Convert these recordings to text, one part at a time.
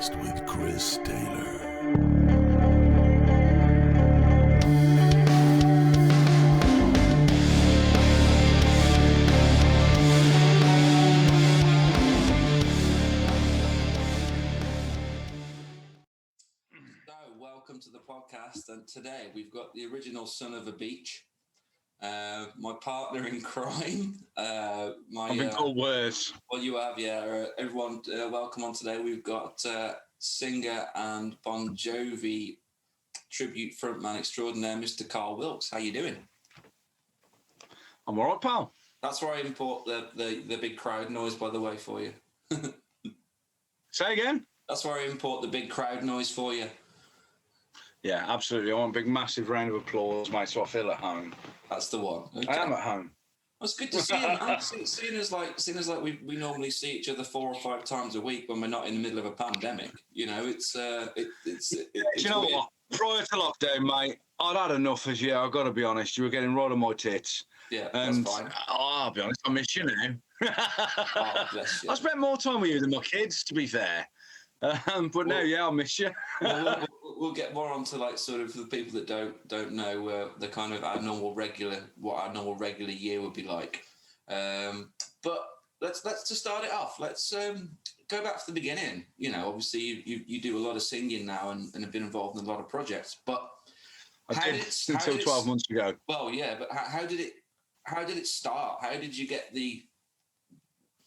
Podcast with Chris Taylor. Welcome to the podcast, and today we've got the original son of a beach, my partner in crime. I've been called worse. Well, you have, yeah. Everyone, welcome on today. We've got singer and Bon Jovi tribute frontman extraordinaire, Mr. Carl Wilkes. How you doing? I'm all right, pal. That's where I import the big crowd noise, by the way, for you. Say again? That's where I import the big crowd noise for you. Yeah, absolutely. I want a big, massive round of applause, mate, so I feel at home. That's the one. Okay. I am at home. Well, it's good to see you, man. Seeing as like we normally see each other 4 or 5 times a week when we're not in the middle of a pandemic. You know, it's Do you know weird. what? Prior to lockdown, mate, I'd had enough as you. I've got to be honest. You were getting right on my tits. Yeah, and that's fine. I'll be honest, I miss you now. Oh, bless you. I spent more time with you than my kids, to be fair. But now, yeah, I miss you. We'll get more onto like sort of the people that don't know the kind of what our normal regular year would be like. But let's to start it off. Let's go back to the beginning. You know, obviously you do a lot of singing now and have been involved in a lot of projects. But until 12 months ago. Well, yeah, but how did it start? How did you get the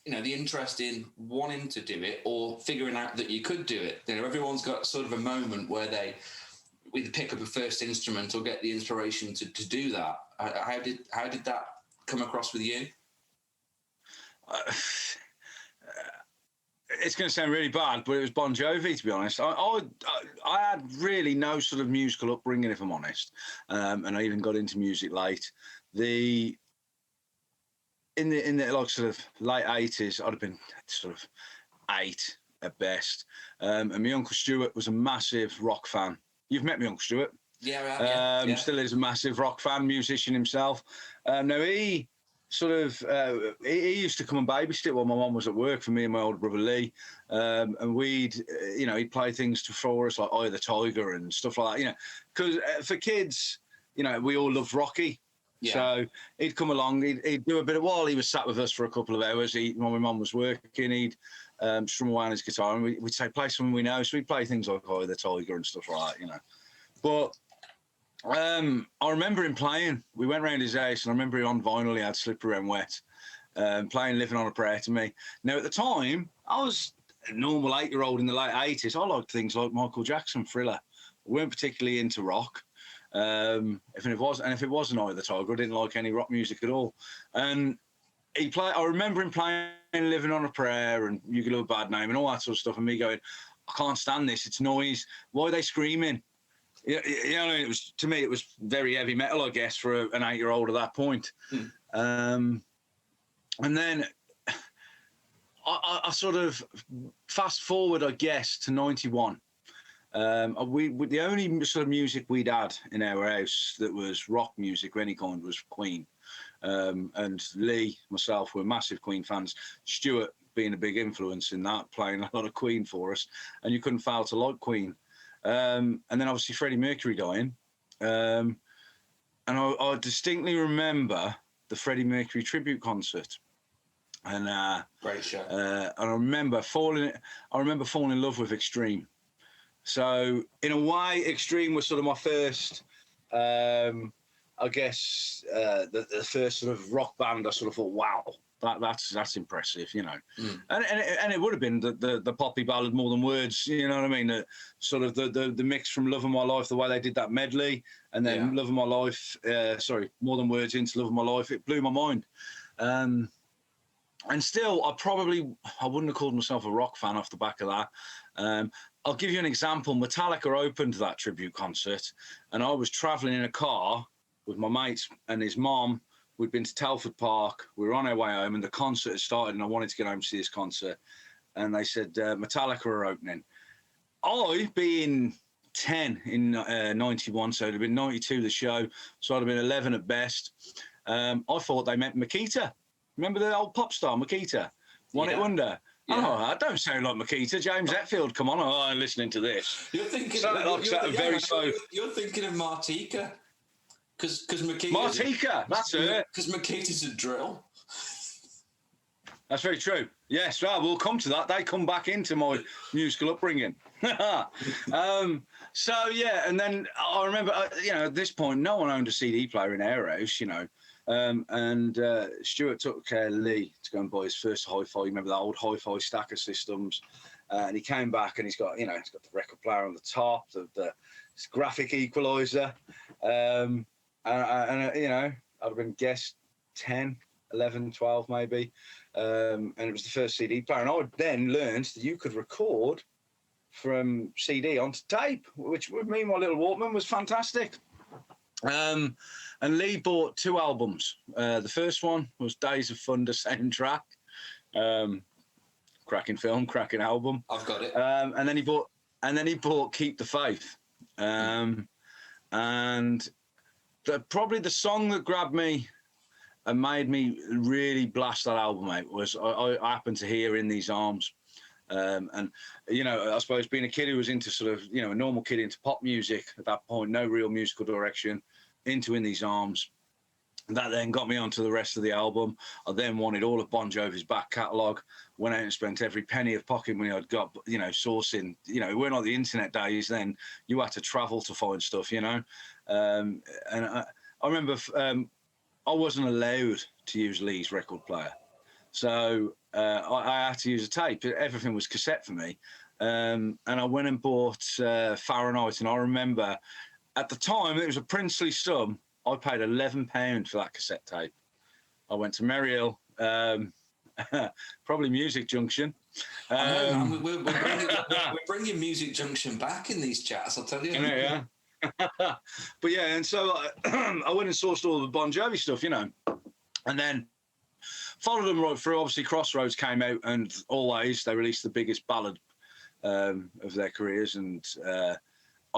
interest in wanting to do it or figuring out that you could do it? You know, everyone's got sort of a moment where they either pick up a first instrument or get the inspiration to do that. How did that come across with you? It's going to sound really bad, but it was Bon Jovi, to be honest. I had really no sort of musical upbringing, if I'm honest, and I even got into music late. In the like sort of late 80s, I'd have been sort of 8 at best. And my Uncle Stuart was a massive rock fan. You've met my Uncle Stuart. Yeah, yeah. Still is a massive rock fan, musician himself. Now he sort of he used to come and babysit while my mum was at work for me and my older brother Lee. And we'd he'd play things for us like Eye of the Tiger and stuff like that. Because for kids, we all loved Rocky. Yeah. So he'd come along, he'd do a bit of while he was sat with us for a couple of hours. When my mum was working, he'd strum away on his guitar and we'd say, play something we know. So we'd play things like Eye of the Tiger and stuff like that, But I remember him playing. We went round his house and I remember him on vinyl, he had Slippery When Wet, playing Living on a Prayer to me. Now, at the time, I was a normal 8-year-old in the late 80s. I liked things like Michael Jackson, Thriller. I weren't particularly into rock. If it wasn't Eye of the Tiger, I didn't like any rock music at all. And I remember him playing Living on a Prayer and You Could Love a Bad Name and all that sort of stuff, and me going, I can't stand this, it's noise, why are they screaming? To me it was very heavy metal, I guess, for an 8-year-old at that point. And then I sort of fast forward, I guess, to 91. The only sort of music we'd had in our house that was rock music of any kind was Queen. And Lee, myself, were massive Queen fans. Stuart being a big influence in that, playing a lot of Queen for us. And you couldn't fail to like Queen. And then obviously Freddie Mercury dying. And I distinctly remember the Freddie Mercury tribute concert. And great show. And I remember falling in love with Extreme. So in a way, Extreme was sort of my first, I guess, the first sort of rock band. I sort of thought, wow, that's impressive, And it would have been the poppy ballad More Than Words, you know what I mean? The sort of the mix from Love of My Life, the way they did that medley, and then Love of My Life, More Than Words into Love of My Life. It blew my mind. And still, I wouldn't have called myself a rock fan off the back of that. I'll give you an example. Metallica opened that tribute concert, and I was travelling in a car with my mates and his mom. We'd been to Telford Park. We were on our way home, and the concert had started, and I wanted to get home to see this concert. And they said, Metallica are opening. I, being 10 in 91, so it had been 92 the show, so I'd have been 11 at best. I thought they meant Makita. Remember the old pop star, Makita? One Hit Wonder. Yeah. Oh, I don't sound like Makita. James Hetfield, come on. Oh, I'm listening to this. You're thinking. You're thinking of Martika, because Makita. Martika, that's it. Because Makita's a drill. That's very true. Yes, well, we'll come to that. They come back into my musical upbringing. So, yeah, and then I remember, at this point, no one owned a CD player in our house, and Stuart took Lee to go and buy his first hi-fi. You remember that old hi-fi stacker systems? And he came back and he's got the record player on the top, the graphic equalizer. I'd have been guessed 10, 11, 12 maybe. And it was the first CD player. And I then learned that you could record from CD onto tape, which with me, my little Walkman was fantastic. And Lee bought 2 albums. The first one was Days of Thunder soundtrack. Cracking film, cracking album. I've got it. And then he bought Keep the Faith. And probably the song that grabbed me and made me really blast that album out was I happened to hear In These Arms. And, I suppose being a kid who was into sort of, a normal kid into pop music at that point, no real musical direction, into In These Arms. That then got me onto the rest of the album. I then wanted all of Bon Jovi's back catalogue, went out and spent every penny of pocket money I'd got, sourcing. It weren't like the internet days then. You had to travel to find stuff, And I remember I wasn't allowed to use Lee's record player. So I had to use a tape. Everything was cassette for me. And I went and bought Fahrenheit. And I remember at the time, it was a princely sum. I paid £11 for that cassette tape. I went to Merrill, probably Music Junction. I know, man. We're bringing Music Junction back in these chats, I'll tell you. Yeah. But yeah, and so I went and sourced all the Bon Jovi stuff, and then followed them right through. Obviously, Crossroads came out, and always they released the biggest ballad of their careers. And I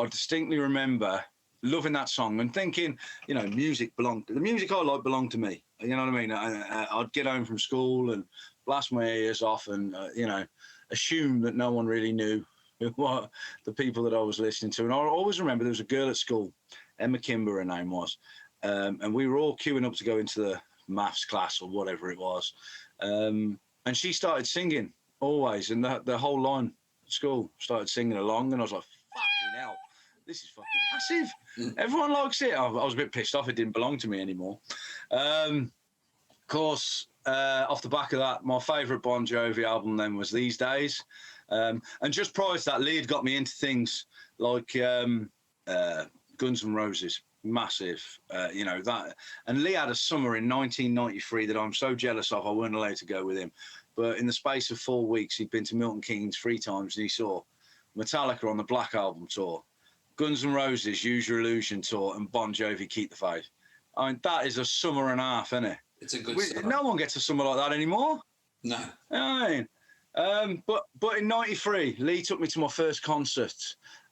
distinctly remember loving that song and thinking, the music I like belonged to me. You know what I mean? I'd get home from school and blast my ears off and, assume that no one really knew what the people that I was listening to. And I always remember there was a girl at school, Emma Kimber, her name was, and we were all queuing up to go into the maths class or whatever it was. And she started singing always, and the whole line at school started singing along, and I was like, fucking hell. This is fucking massive. Everyone likes it. I was a bit pissed off. It didn't belong to me anymore. Of course, off the back of that, my favourite Bon Jovi album then was These Days. And just prior to that, Lee had got me into things like Guns N' Roses. Massive, that. And Lee had a summer in 1993 that I'm so jealous of. I weren't allowed to go with him. But in the space of 4 weeks, he'd been to Milton Keynes 3 times and he saw Metallica on the Black Album tour, Guns N' Roses Use Your Illusion tour, and Bon Jovi Keep the Faith. I mean, that is a summer and a half, isn't it? It's a good summer. No one gets a summer like that anymore. No. I mean, but in '93, Lee took me to my first concert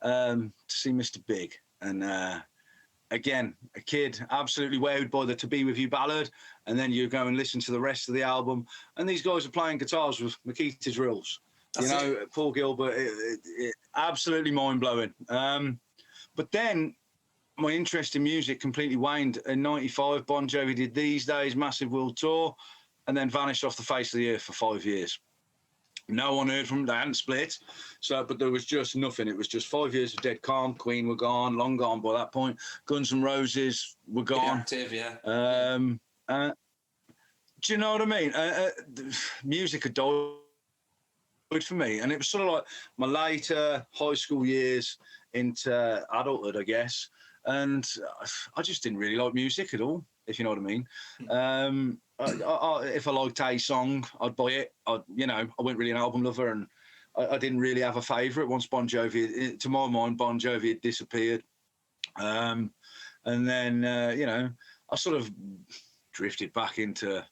to see Mr. Big. And again, a kid absolutely wowed by the To Be With You ballad. And then you go and listen to the rest of the album. And these guys are playing guitars with Makita drills. Paul Gilbert, it absolutely mind-blowing. But then my interest in music completely waned. In '95, Bon Jovi did These Days, massive world tour, and then vanished off the face of the earth for 5 years. No one heard from them. They hadn't split. But there was just nothing. It was just 5 years of dead calm. Queen were gone, long gone by that point. Guns N' Roses were gone. Active, yeah. Do you know what I mean? Music had died for me, and it was sort of like my later high school years into adulthood, I guess. And I just didn't really like music at all, if you know what I mean. If I liked a song, I'd buy it. I wasn't really an album lover, and I didn't really have a favourite. Once Bon Jovi, to my mind, Bon Jovi had disappeared. And then, I sort of drifted back into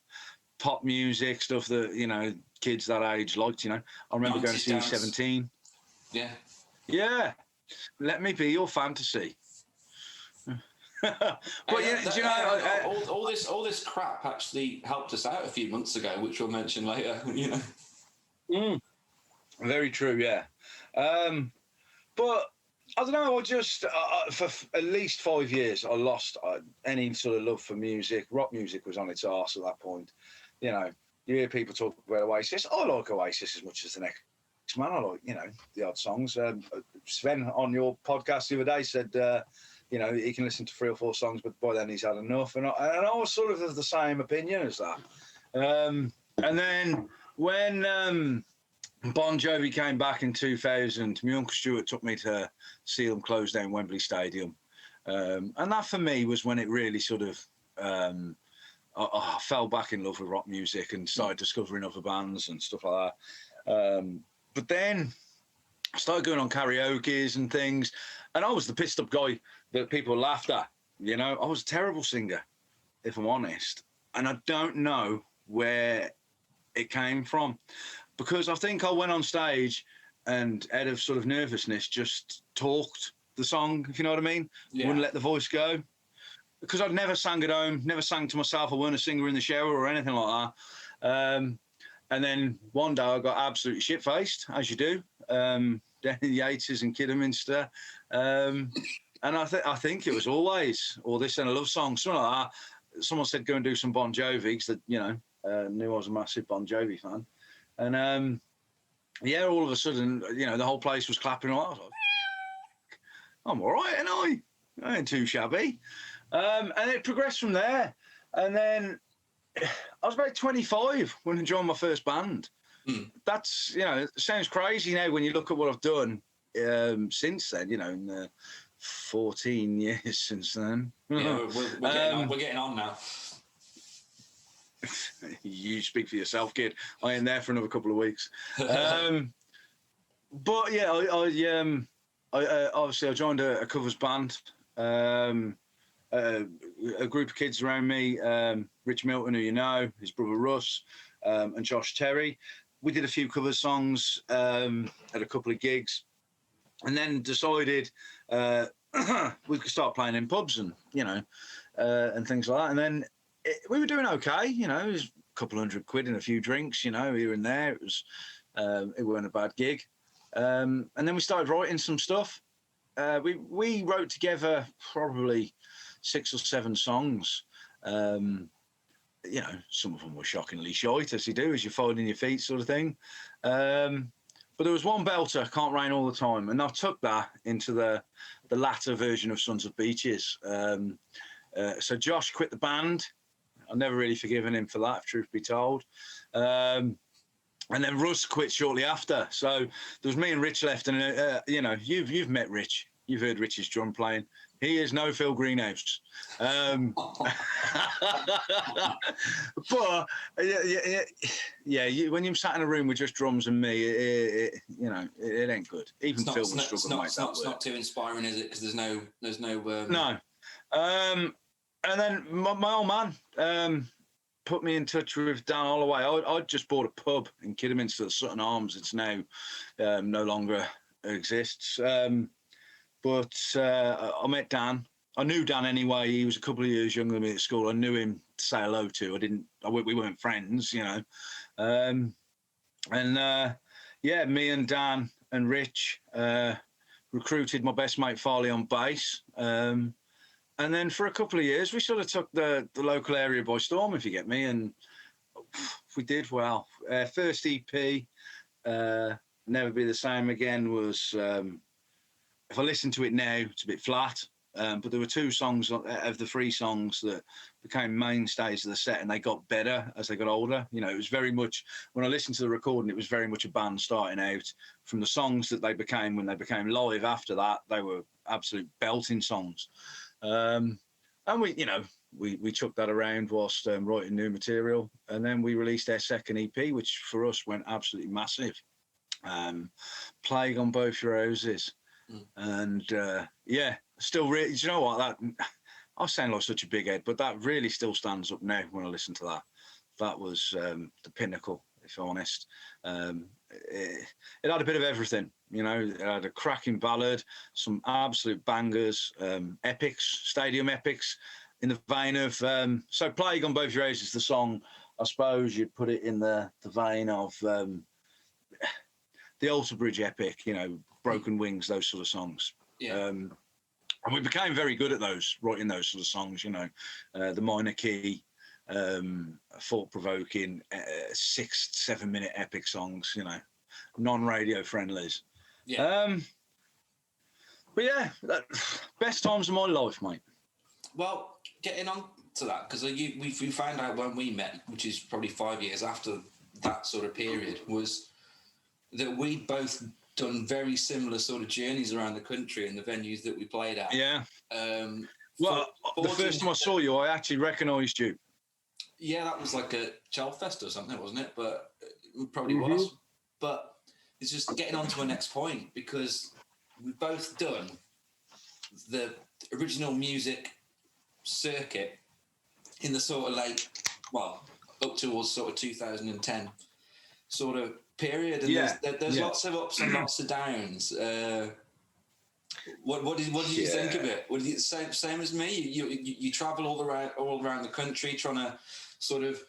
pop music, stuff that, kids that age liked, I remember going to see 17. Yeah. Yeah. Let me be your fantasy. But all this crap actually helped us out a few months ago, which we'll mention later. Mm, very true, yeah. But I don't know. I just for at least 5 years, I lost any sort of love for music. Rock music was on its arse at that point. You know, you hear people talk about Oasis. I like Oasis as much as the next man. I like, the odd songs. Sven on your podcast the other day said, he can listen to 3 or 4 songs, but by then he's had enough. And I was sort of the same opinion as that. And then when Bon Jovi came back in 2000, my Uncle Stuart took me to see them close down Wembley Stadium. And that for me was when it really sort of, I fell back in love with rock music and started discovering other bands and stuff like that. But then I started going on karaoke's and things, and I was the pissed up guy that people laughed at. I was a terrible singer, if I'm honest. And I don't know where it came from, because I think I went on stage and out of sort of nervousness just talked the song, if you know what I mean. Yeah. Wouldn't let the voice go, because I'd never sang at home, never sang to myself. I weren't a singer in the shower or anything like that. And then one day I got absolutely shit-faced, as you do, down in the 80s in Kidderminster. And I think it was Always, or This Ain't a Love Song, something like that. Someone said, go and do some Bon Jovi, because knew I was a massive Bon Jovi fan. And, all of a sudden, the whole place was clapping. I was like, I'm all right, ain't I ain't too shabby. And it progressed from there. And then I was about 25 when I joined my first band. That's, it sounds crazy now when you look at what I've done since then, in the 14 years since then. Yeah, we're getting on now. You speak for yourself, kid. I ain't there for another couple of weeks. But yeah, I obviously I joined a covers band. A group of kids around me, Rich Milton, who you know, his brother Russ, and Josh Terry. We did a few cover songs at a couple of gigs, and then decided we could start playing in pubs and and things like that. And then we were doing okay, it was a couple £100 and a few drinks, here and there. It was it weren't a bad gig. And then we started writing some stuff. We wrote together probably 6 or 7 songs. Some of them were shockingly shite, as you do, as you're finding your feet sort of thing. But there was one belter, Can't Rain All the Time, and I took that into the latter version of Sons of Beaches. So Josh quit the band. I've never really forgiven him for that, if truth be told. And then Russ quit shortly after. So there was me and Rich left, and you've met Rich. You've heard Rich's drum playing. He is no Phil Greenhouse. But when you're sat in a room with just drums and me, it ain't good. Even Phil was struggling to make that work. It's not too inspiring, is it? Because there's no. No. And then my old man put me in touch with Dan Holloway. I just bought a pub in Kidderminster, Sutton Arms. It's now no longer exists. But I met Dan. I knew Dan anyway. He was a couple of years younger than me at school. I knew him to say hello to. We weren't friends, me and Dan and Rich recruited my best mate Farley on bass. And then for a couple of years, we sort of took the local area by storm, if you get me. And we did well. First EP, Never Be the Same Again, was, if I listen to it now, it's a bit flat. But there were 2 songs of the 3 songs that became mainstays of the set, and they got better as they got older. It was very much, when I listened to the recording, it was very much a band starting out. From the songs that they became when they became live after that, they were absolute belting songs. And we chucked that around whilst writing new material, and then we released our second EP, which for us went absolutely massive. Plague on Both Your Roses. And still really, do you know what, that I sound like such a big head, but that really still stands up now when I listen to that. That was the pinnacle, if I'm honest. It had a bit of everything, it had a cracking ballad, some absolute bangers, epics, stadium epics, in the vein of so Plague on Both Your Roses, the song, I suppose you'd put it in the vein of the Alter Bridge epic, you know, Broken Wings, those sort of songs. Yeah. And we became very good at those, writing those sort of songs, you know, the minor key, thought-provoking, 6-7 minute epic songs, you know, non-radio friendlies. Yeah. But yeah, best times of my life, mate. Well, getting on to that, because we found out when we met, which is probably 5 years after that sort of period, was that we'd both done very similar sort of journeys around the country in the venues that we played at. Yeah. Well, the first time I saw you, I actually recognised you. Yeah, that was like a Chelfest or something, wasn't it? But it probably was. But it's just getting on to our next point, because we've both done the original music circuit in the sort of up towards sort of 2010 sort of period, and there's lots of ups and lots of downs. What did you think of it? What did you same as me? You travel all around the country trying to sort of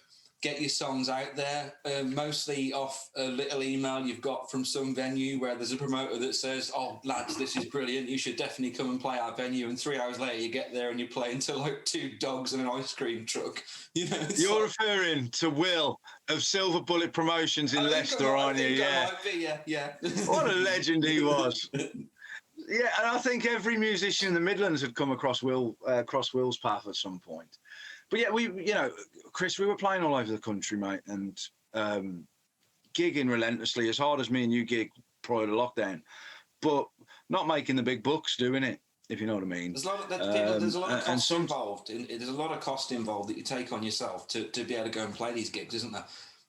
get your songs out there, mostly off a little email you've got from some venue where there's a promoter that says, "Oh, lads, this is brilliant. You should definitely come and play our venue." And 3 hours later, you get there and you're playing to like 2 dogs and an ice cream truck. You know, you're referring to Will of Silver Bullet Promotions in Leicester, aren't you? Yeah. What a legend he was. Yeah, and I think every musician in the Midlands had come across Will's path at some point. But yeah, Chris, we were playing all over the country, mate, and gigging relentlessly, as hard as me and you gig prior to lockdown, but not making the big bucks doing it, if you know what I mean. There's a lot of cost involved. There's a lot of cost involved that you take on yourself to be able to go and play these gigs, isn't there?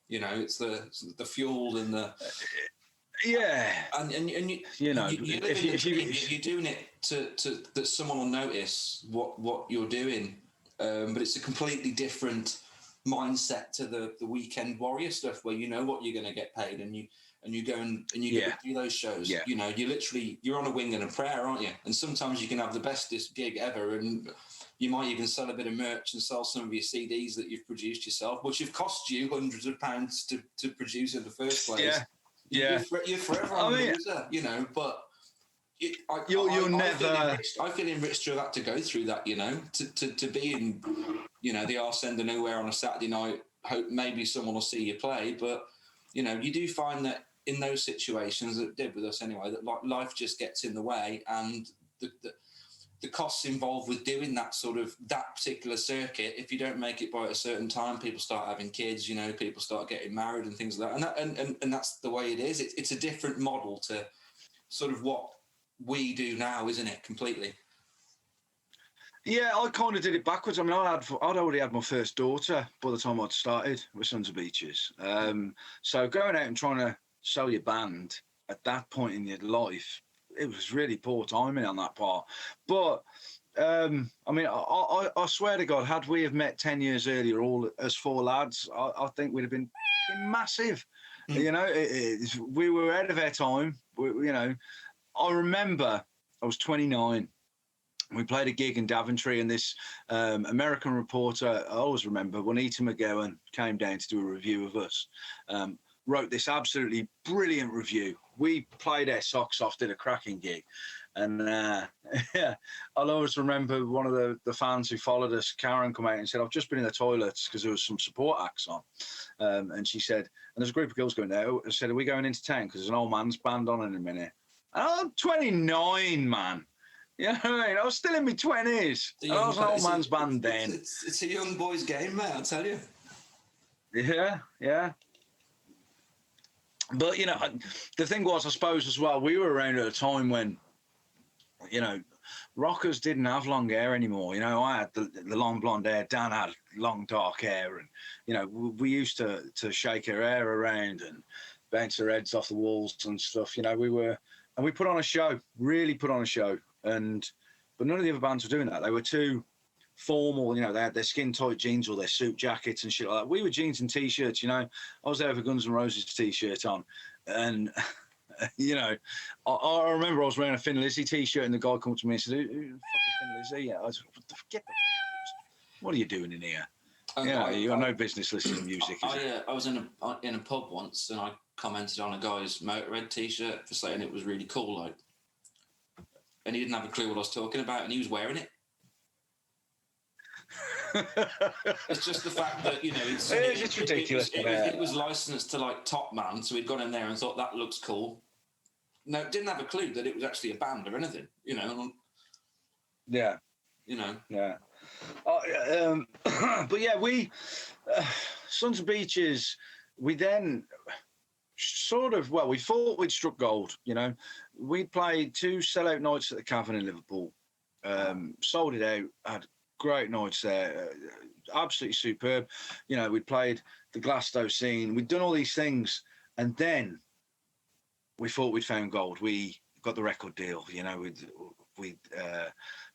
You know, it's the fuel and the... Yeah, and you're doing it to that someone will notice what you're doing, but it's a completely different mindset to the weekend warrior stuff where you know what you're going to get paid, and you go and you go do those shows. Yeah. You know, you're on a wing and a prayer, aren't you? And sometimes you can have the bestest gig ever, and you might even sell a bit of merch and sell some of your CDs that you've produced yourself, which have cost you hundreds of pounds to produce in the first place. Yeah. You're forever on a loser, you know, but I feel enriched through that, to go through that, you know, to be in, you know, the arse end of nowhere on a Saturday night. Hope maybe someone will see you play, but, you know, you do find that in those situations, that did with us anyway, that life just gets in the way, and the costs involved with doing that particular circuit. If you don't make it by a certain time, people start having kids, you know, people start getting married and things like that. And that's the way it is. It's a different model to sort of what we do now, isn't it? Completely. Yeah, I kind of did it backwards. I mean, I'd already had my first daughter by the time I'd started with Sons of Beaches. So going out and trying to sell your band at that point in your life, it was really poor timing on that part. But I mean, I swear to God, had we have met 10 years earlier, all as 4 lads, I think we'd have been massive. You know, we were ahead of our time. You know, I remember I was 29. We played a gig in Daventry, and this American reporter, I always remember, Juanita McGowan came down to do a review of us. Wrote this absolutely brilliant review. We played our socks off, did a cracking gig. And I'll always remember one of the fans who followed us, Karen, come out and said, "I've just been in the toilets," because there was some support acts on. And she said, and there's a group of girls going there, and said, "Are we going into town? Because there's an old man's band on in a minute." And I'm 29, man. You know what I mean? I was still in my 20s. I was an old man's band then. It's a young boy's game, mate, I'll tell you. Yeah. But, you know, the thing was, I suppose, as well, we were around at a time when, you know, rockers didn't have long hair anymore. You know, I had the long blonde hair. Dan had long dark hair. And, you know, we used to shake our hair around and bounce our heads off the walls and stuff. You know, we put on a show, really put on a show. But none of the other bands were doing that. They were too formal, you know, they had their skin-tight jeans or their suit jackets and shit like that. We were jeans and T-shirts, you know. I was there with a Guns N' Roses T-shirt on. And, you know, I remember I was wearing a Thin Lizzy T-shirt, and the guy came up to me and said, "Who the fuck is Thin Lizzy?" I was like, "Get the fuck out. What are you doing in here?" Yeah, you got no business listening to music. I was in a pub once, and I commented on a guy's Motorhead t-shirt for saying it was really cool, like, and he didn't have a clue what I was talking about, and he was wearing it. It's just the fact that, you know, it's ridiculous. It was licensed to like Top Man, so we'd gone in there and thought that looks cool. No, didn't have a clue that it was actually a band or anything, you know. Yeah, you know. Yeah. But yeah, we Sons of Beaches. We then sort of, well, we thought we'd struck gold. You know, we played 2 sellout nights at the Cavern in Liverpool. Sold it out. Had great nights there. Absolutely superb. You know, we'd played the Glasgow scene. We'd done all these things, and then we thought we'd found gold. We got the record deal. You know, we'd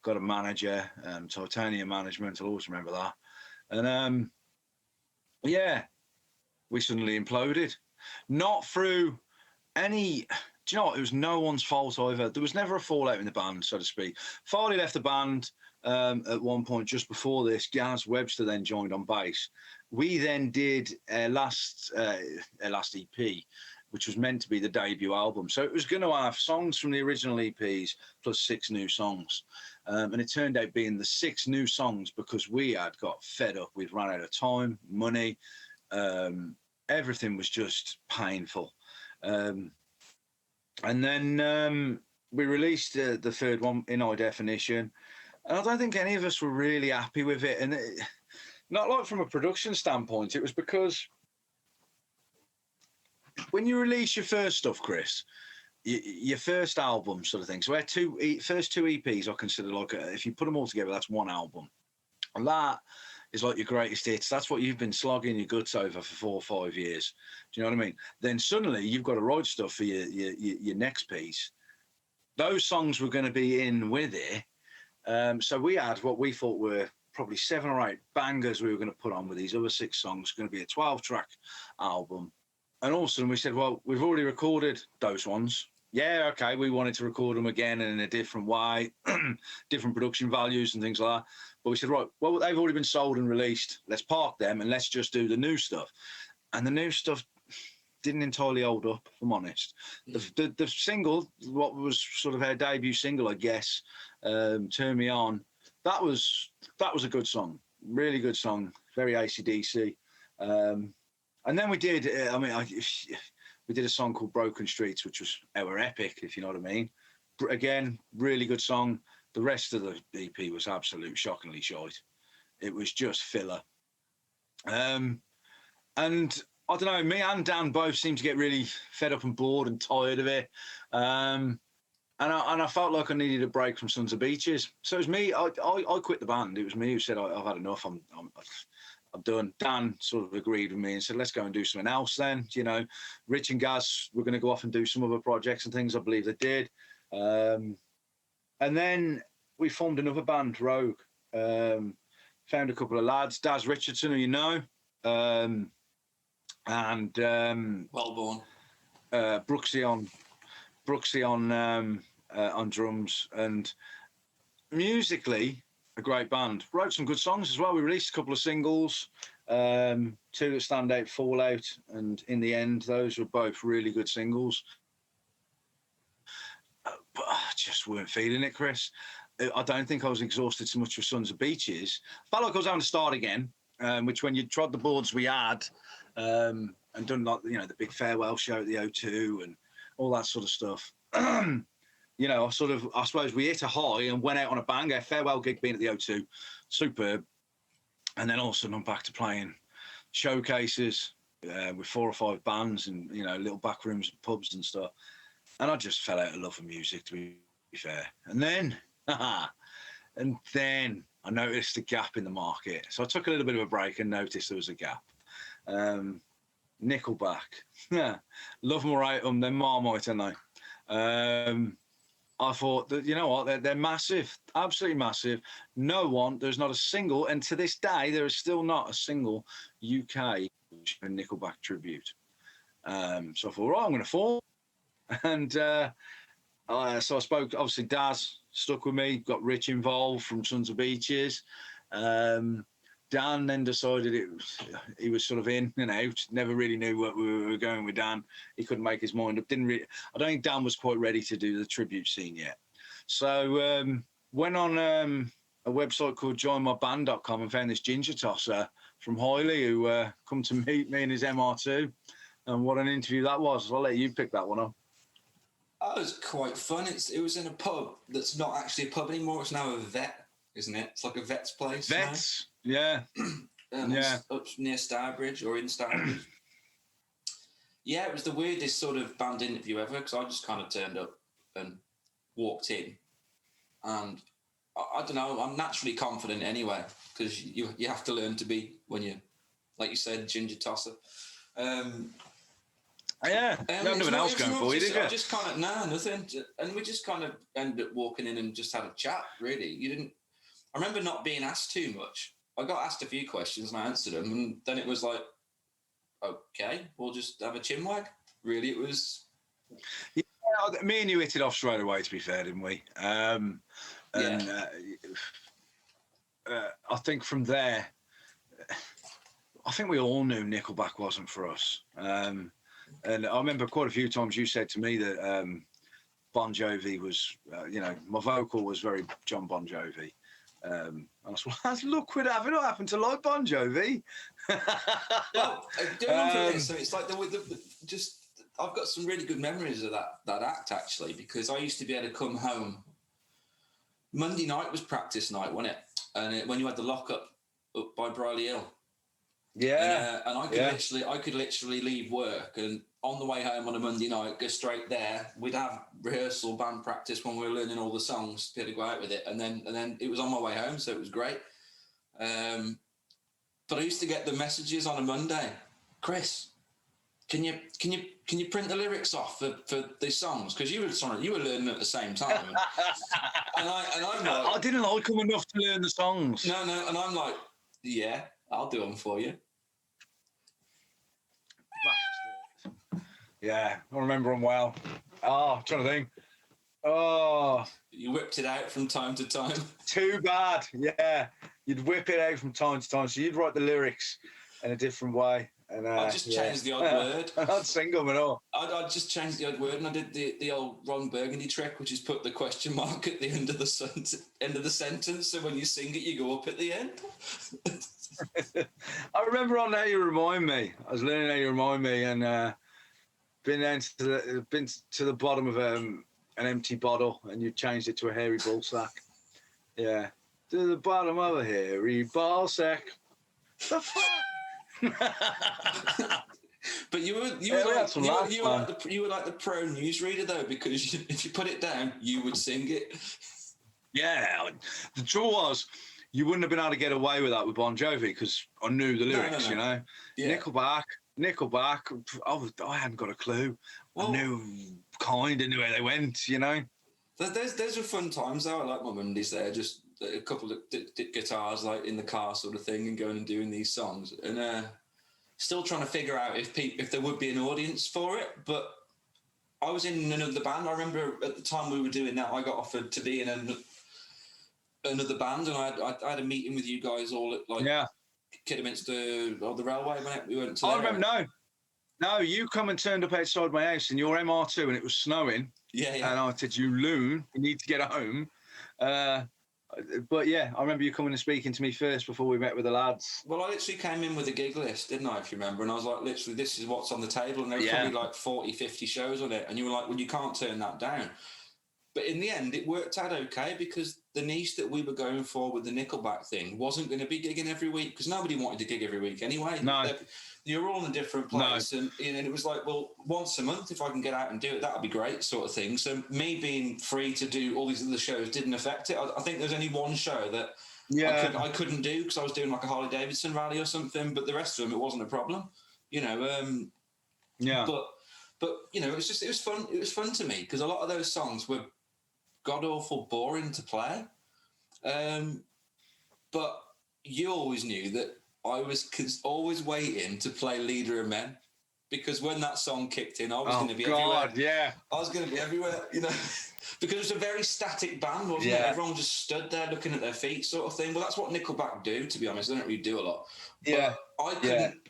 got a manager, Titanium Management. I'll always remember that. And yeah, we suddenly imploded. Not through any. Do you know what? It was no one's fault either. There was never a fallout in the band, so to speak. Farley left the band at one point just before this. Gaz Webster then joined on bass. We then did our last EP, which was meant to be the debut album. So it was going to have songs from the original EPs plus 6 new songs. And it turned out being the 6 new songs because we had got fed up. We'd run out of time, money. Everything was just painful. And then we released the 3rd one in high definition. And I don't think any of us were really happy with it. And not like from a production standpoint, it was because when you release your first stuff, Chris, your first album sort of thing. So our first 2 EPs I consider like, if you put them all together, that's one album. And that is like your greatest hits. That's what you've been slogging your guts over for 4 or 5 years. Do you know what I mean? Then suddenly you've got to write stuff for your next piece. Those songs were going to be in with it. So we had what we thought were probably 7 or 8 bangers we were going to put on with these other 6 songs. Going to be a 12-track album. And all of a sudden we said, well, we've already recorded those ones. Yeah, okay, we wanted to record them again and in a different way, different production values and things like that. But we said, right, well, they've already been sold and released. Let's park them and let's just do the new stuff. And the new stuff didn't entirely hold up, if I'm honest. The single, what was sort of our debut single, I guess, Turn Me On, that was a good song, really good song, very AC/DC. And then we did, we did a song called Broken Streets, which was our epic, if you know what I mean. Again, really good song. The rest of the EP was absolute shockingly shite. It was just filler. And I don't know, me and Dan both seemed to get really fed up and bored and tired of it. And I felt like I needed a break from Sons of Beaches. So it was me, I quit the band. It was me who said, I've had enough, I'm done. Dan sort of agreed with me and said, let's go and do something else then. You know, Rich and Gaz were going to go off and do some other projects and things. I believe they did. And then we formed another band, Rogue. Found a couple of lads, Daz Richardson, who you know, and Wellborn, Brooksy on drums, and musically a great band. Wrote some good songs as well. We released a couple of singles, 2 that stand out, Fallout, and In the End. Those were both really good singles. But I just weren't feeling it, Chris. I don't think I was exhausted so much with Sons of Beaches. Felt like I was having to start again, which when you trod the boards we had and done, like, you know, the big farewell show at the O2 and all that sort of stuff. You know, I suppose we hit a high and went out on a bang. Our farewell gig being at the O2, superb. And then all of a sudden I'm back to playing showcases with 4 or 5 bands and, you know, little back rooms and pubs and stuff. And I just fell out of love with music, to be fair. And then I noticed a gap in the market. So I took a little bit of a break and noticed there was a gap. Nickelback. Love them or hate them, they're Marmite, aren't they? I thought that, you know what, they're massive, absolutely massive. There's not a single, and to this day, there is still not a single UK Nickelback tribute. So I thought, right, I'm going to form. And so I spoke, obviously Daz stuck with me, got Rich involved from Sons of Beaches. Dan then decided he was sort of in and out. Never really knew what we were going with Dan. He couldn't make his mind up. I don't think Dan was quite ready to do the tribute scene yet. So went on a website called joinmyband.com and found this ginger tosser from Highley who come to meet me in his MR2. And what an interview that was. I'll let you pick that one up. That was quite fun. It was in a pub that's not actually a pub anymore. It's now a vet, isn't it? It's like a vet's place. Vets, yeah. Yeah. Up near Stourbridge or in Stourbridge. Yeah, it was the weirdest sort of band interview ever because I just kind of turned up and walked in. And I don't know, I'm naturally confident anyway because you have to learn to be when you, like you said, ginger tosser. Yeah, nothing else going for you, did you? I just kind of, nothing. And we just kind of ended up walking in and just had a chat, really. I remember not being asked too much. I got asked a few questions and I answered them. And then it was like, okay, we'll just have a chinwag. Really, it was... Yeah, me and you hit it off straight away, to be fair, didn't we? I think from there, I think we all knew Nickelback wasn't for us. And I remember quite a few times you said to me that Bon Jovi was, my vocal was very John Bon Jovi. And I was like, look what happened to like Bon Jovi. Well, doing on for this, so it's like I've got some really good memories of that act actually, because I used to be able to come home. Monday night was practice night, wasn't it? And when you had the lockup up by Briley Hill. Yeah. And I could literally leave work and on the way home on a Monday night, go straight there. We'd have rehearsal, band practice when we were learning all the songs, be able to go out with it. And then it was on my way home, so it was great. But I used to get the messages on a Monday. Chris, can you print the lyrics off for these songs? Because you were learning at the same time. and I'm like, I didn't like them enough to learn the songs. No, and I'm like, yeah, I'll do them for you. Yeah, I remember them well. I'm trying to think. Oh, you whipped it out from time to time. Too bad. Yeah, you'd whip it out from time to time. So you'd write the lyrics in a different way. And I'd just change the odd word. I'd sing them and all. I'd just change the odd word, and I did the old Ron Burgundy trick, which is put the question mark at the end of the sentence, so when you sing it, you go up at the end. I remember on How You Remind Me. I was learning How You Remind Me, and been to the bottom of an empty bottle, and you changed it to a hairy ball sack. Yeah, to the bottom of a hairy ball sack. The fuck. But you were like the pro newsreader though, because if you put it down, you would sing it. Yeah, the trouble was you wouldn't have been able to get away with that with Bon Jovi because I knew the lyrics, you know. Yeah. Nickelback. I hadn't got a clue. Well, I knew where they went, you know. Those were fun times though. I like my Mondays there, just a couple of guitars like in the car sort of thing, and going and doing these songs, and still trying to figure out if there would be an audience for it. But I was in another band. I remember at the time we were doing that, I got offered to be in another band, and I had a meeting with you guys all at Kidderminster or the railway when we went to. I remember. No, you come and turned up outside my house in your MR2 and it was snowing. Yeah. And I said, "You loon, you need to get home." But yeah, I remember you coming and speaking to me first before we met with the lads. Well, I literally came in with a gig list, didn't I, if you remember? And I was like, literally, this is what's on the table. And there were probably like 40, 50 shows on it. And you were like, well, you can't turn that down. But in the end, it worked out okay because the niche that we were going for with the Nickelback thing wasn't going to be gigging every week because nobody wanted to gig every week anyway. No. You're all in a different place. No. And it was like, well, once a month, if I can get out and do it, that would be great sort of thing. So me being free to do all these other shows didn't affect it. I think there's only one show that I couldn't do because I was doing like a Harley Davidson rally or something, but the rest of them, it wasn't a problem, you know. But you know, it was fun. It was fun to me because a lot of those songs were god-awful boring to play. But you always knew that I was always waiting to play Leader of Men because when that song kicked in, I was going to be God, everywhere. yeah. I was going to be everywhere, you know, because it was a very static band, wasn't it? Everyone just stood there looking at their feet, sort of thing. Well, that's what Nickelback do, to be honest. They don't really do a lot. Yeah. But I couldn't.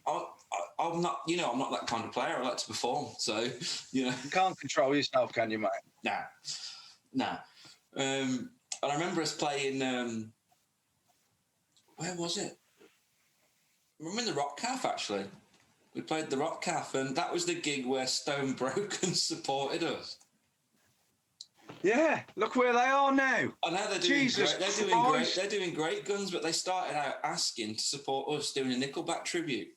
I'm not, you know, I'm not that kind of player. I like to perform, so you know. You can't control yourself, can you, mate? Nah. And I remember us playing. Where was it? I remember in the Rock Cafe, actually. We played the Rock Cafe, and that was the gig where Stone Broken supported us. Yeah, look where they are now. I know they're doing great. They're doing great guns, but they started out asking to support us doing a Nickelback tribute.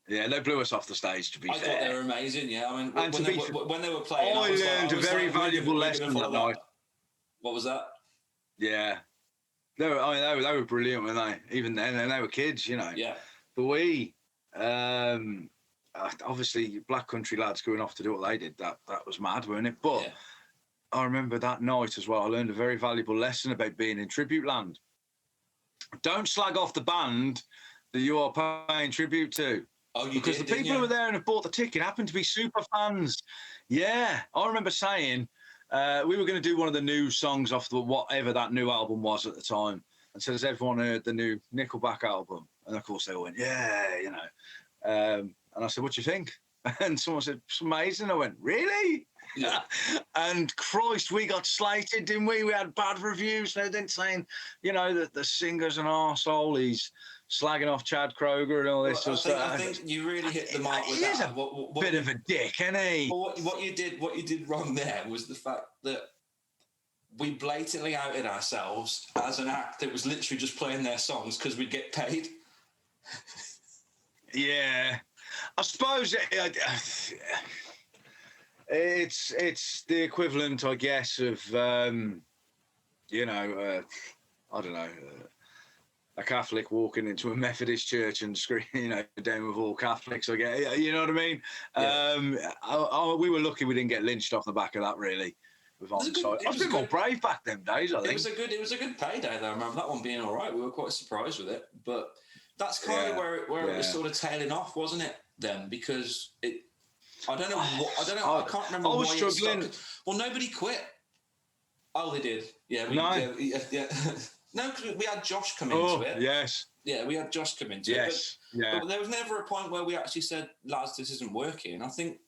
Yeah, they blew us off the stage, to be fair. I thought they were amazing, yeah. I mean, when they were playing, I learned a very valuable lesson that night. What was that? Yeah. They were brilliant, weren't they? Even then, and they were kids, you know. Yeah. But we, obviously, Black Country lads going off to do what they did, that was mad, weren't it? But I remember that night as well, I learned a very valuable lesson about being in tribute land. Don't slag off the band that you are paying tribute to. Oh, you because did, the people who were there and have bought the ticket happened to be super fans. Yeah, I remember saying we were going to do one of the new songs off whatever that new album was at the time. And so has everyone heard the new Nickelback album? And of course they all went, yeah, you know. And I said, what do you think? And someone said, it's amazing. I went, really? Yeah. And Christ, we got slated, didn't we? We had bad reviews and everything saying, you know, that the singer's an arsehole. He's slagging off Chad Kroger and all this sort of stuff. I think you really hit the mark with that. He's a bit of a dick, isn't he? What you did wrong there was the fact that we blatantly outed ourselves as an act that was literally just playing their songs because we'd get paid. Yeah. I suppose it's the equivalent, I guess, of, you know, I don't know, a Catholic walking into a Methodist church and screaming, you know, down with all Catholics. I get, you know what I mean? Yeah. We were lucky we didn't get lynched off the back of that, really. I was a bit more brave back them days, I think. It was a good payday, though. I remember that one being all right. We were quite surprised with it, but that's kind of where it was sort of tailing off, wasn't it? Then because I don't know. I can't remember. I was struggling. Well, nobody quit. Oh, they did. Yeah. Yeah. No, because we had Josh come into it. Yes. Yeah, we had Josh come into it. But there was never a point where we actually said, lads, this isn't working. I think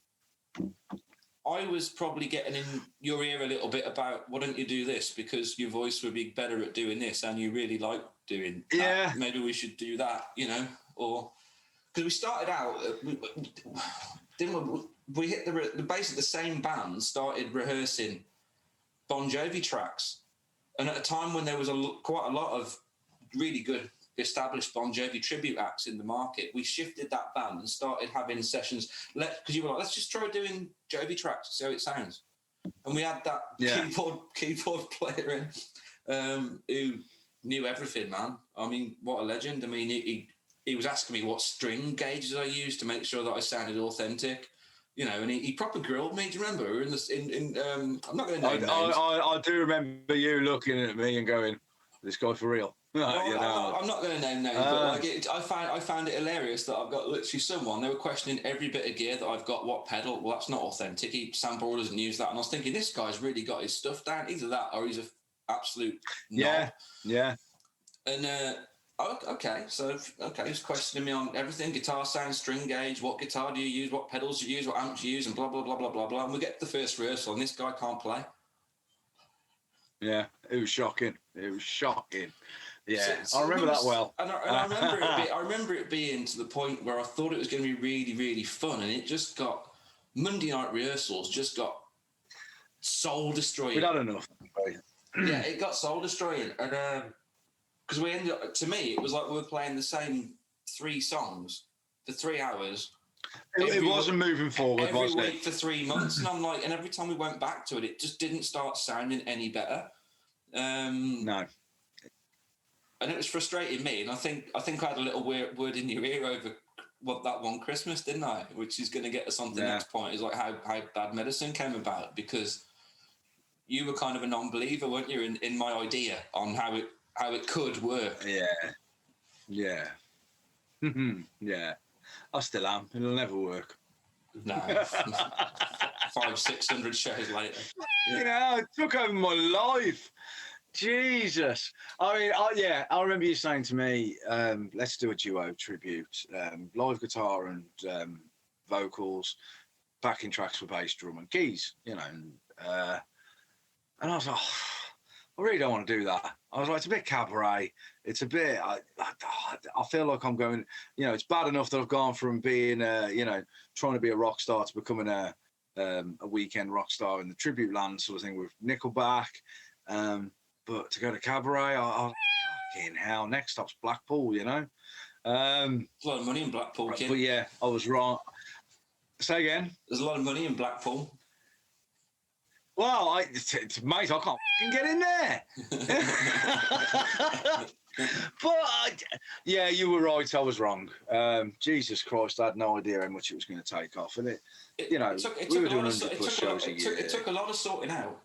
I was probably getting in your ear a little bit about, why don't you do this? Because your voice would be better at doing this and you really like doing that. Yeah. Maybe we should do that, you know? Or, because we started out, we hit basically the same band started rehearsing Bon Jovi tracks. And at a time when there was quite a lot of really good established Bon Jovi tribute acts in the market, we shifted that band and started having sessions. Because you were like, let's just try doing Jovi tracks, see how it sounds. And we had that keyboard player in who knew everything, man. I mean, what a legend. I mean, he was asking me what string gauges I used to make sure that I sounded authentic. You know, and he proper grilled me. Do you remember? We were I'm not going to name names. I do remember you looking at me and going, "This guy for real." Well, you know. I'm not going to name names, but like I found it hilarious that I've got literally someone. They were questioning every bit of gear that I've got. What pedal? Well, that's not authentic. Sam Broad doesn't use that. And I was thinking, this guy's really got his stuff down. Either that, or he's an absolute knob. Yeah. And he's questioning me on everything: guitar sound, string gauge, what guitar do you use, what pedals you use, what amps you use, and blah blah blah blah blah blah. And we get to the first rehearsal, and this guy can't play. Yeah, it was shocking. Yeah, I remember that well. And I remember it being to the point where I thought it was going to be really, really fun, and it just got Monday night rehearsals just got soul destroying. We had enough. Yeah, it got soul destroying, and because we ended up, to me, it was like we were playing the same 3 songs for 3 hours. It wasn't moving forward, was it? Every week for 3 months, and I'm like, and every time we went back to it, it just didn't start sounding any better. No. And it was frustrating me, and I think I had a little word in your ear over that one Christmas, didn't I? Which is going to get us on to the next point, is like how Bad Medicine came about, because you were kind of a non-believer, weren't you, in my idea on how it could work. Yeah. Yeah. I still am. It'll never work. No. 500-600 shows later. You know, it took over my life. Jesus. I mean, I remember you saying to me, let's do a duo tribute. Live guitar and vocals, backing tracks for bass, drum and keys, you know. And I was like, I really don't want to do that. I was like, it's a bit cabaret. It's a bit, I feel like I'm going, you know, it's bad enough that I've gone from being, you know, trying to be a rock star to becoming a weekend rock star in the tribute land sort of thing with Nickelback. But to go to cabaret, I fucking hell, next stop's Blackpool, you know. There's a lot of money in Blackpool, kid. But yeah, I was wrong. Say again. There's a lot of money in Blackpool. Well, mate, I can't fucking get in there. But yeah, you were right. I was wrong. Jesus Christ, I had no idea how much it was going to take off, and we were doing 100+ shows a year. It took a lot of sorting out.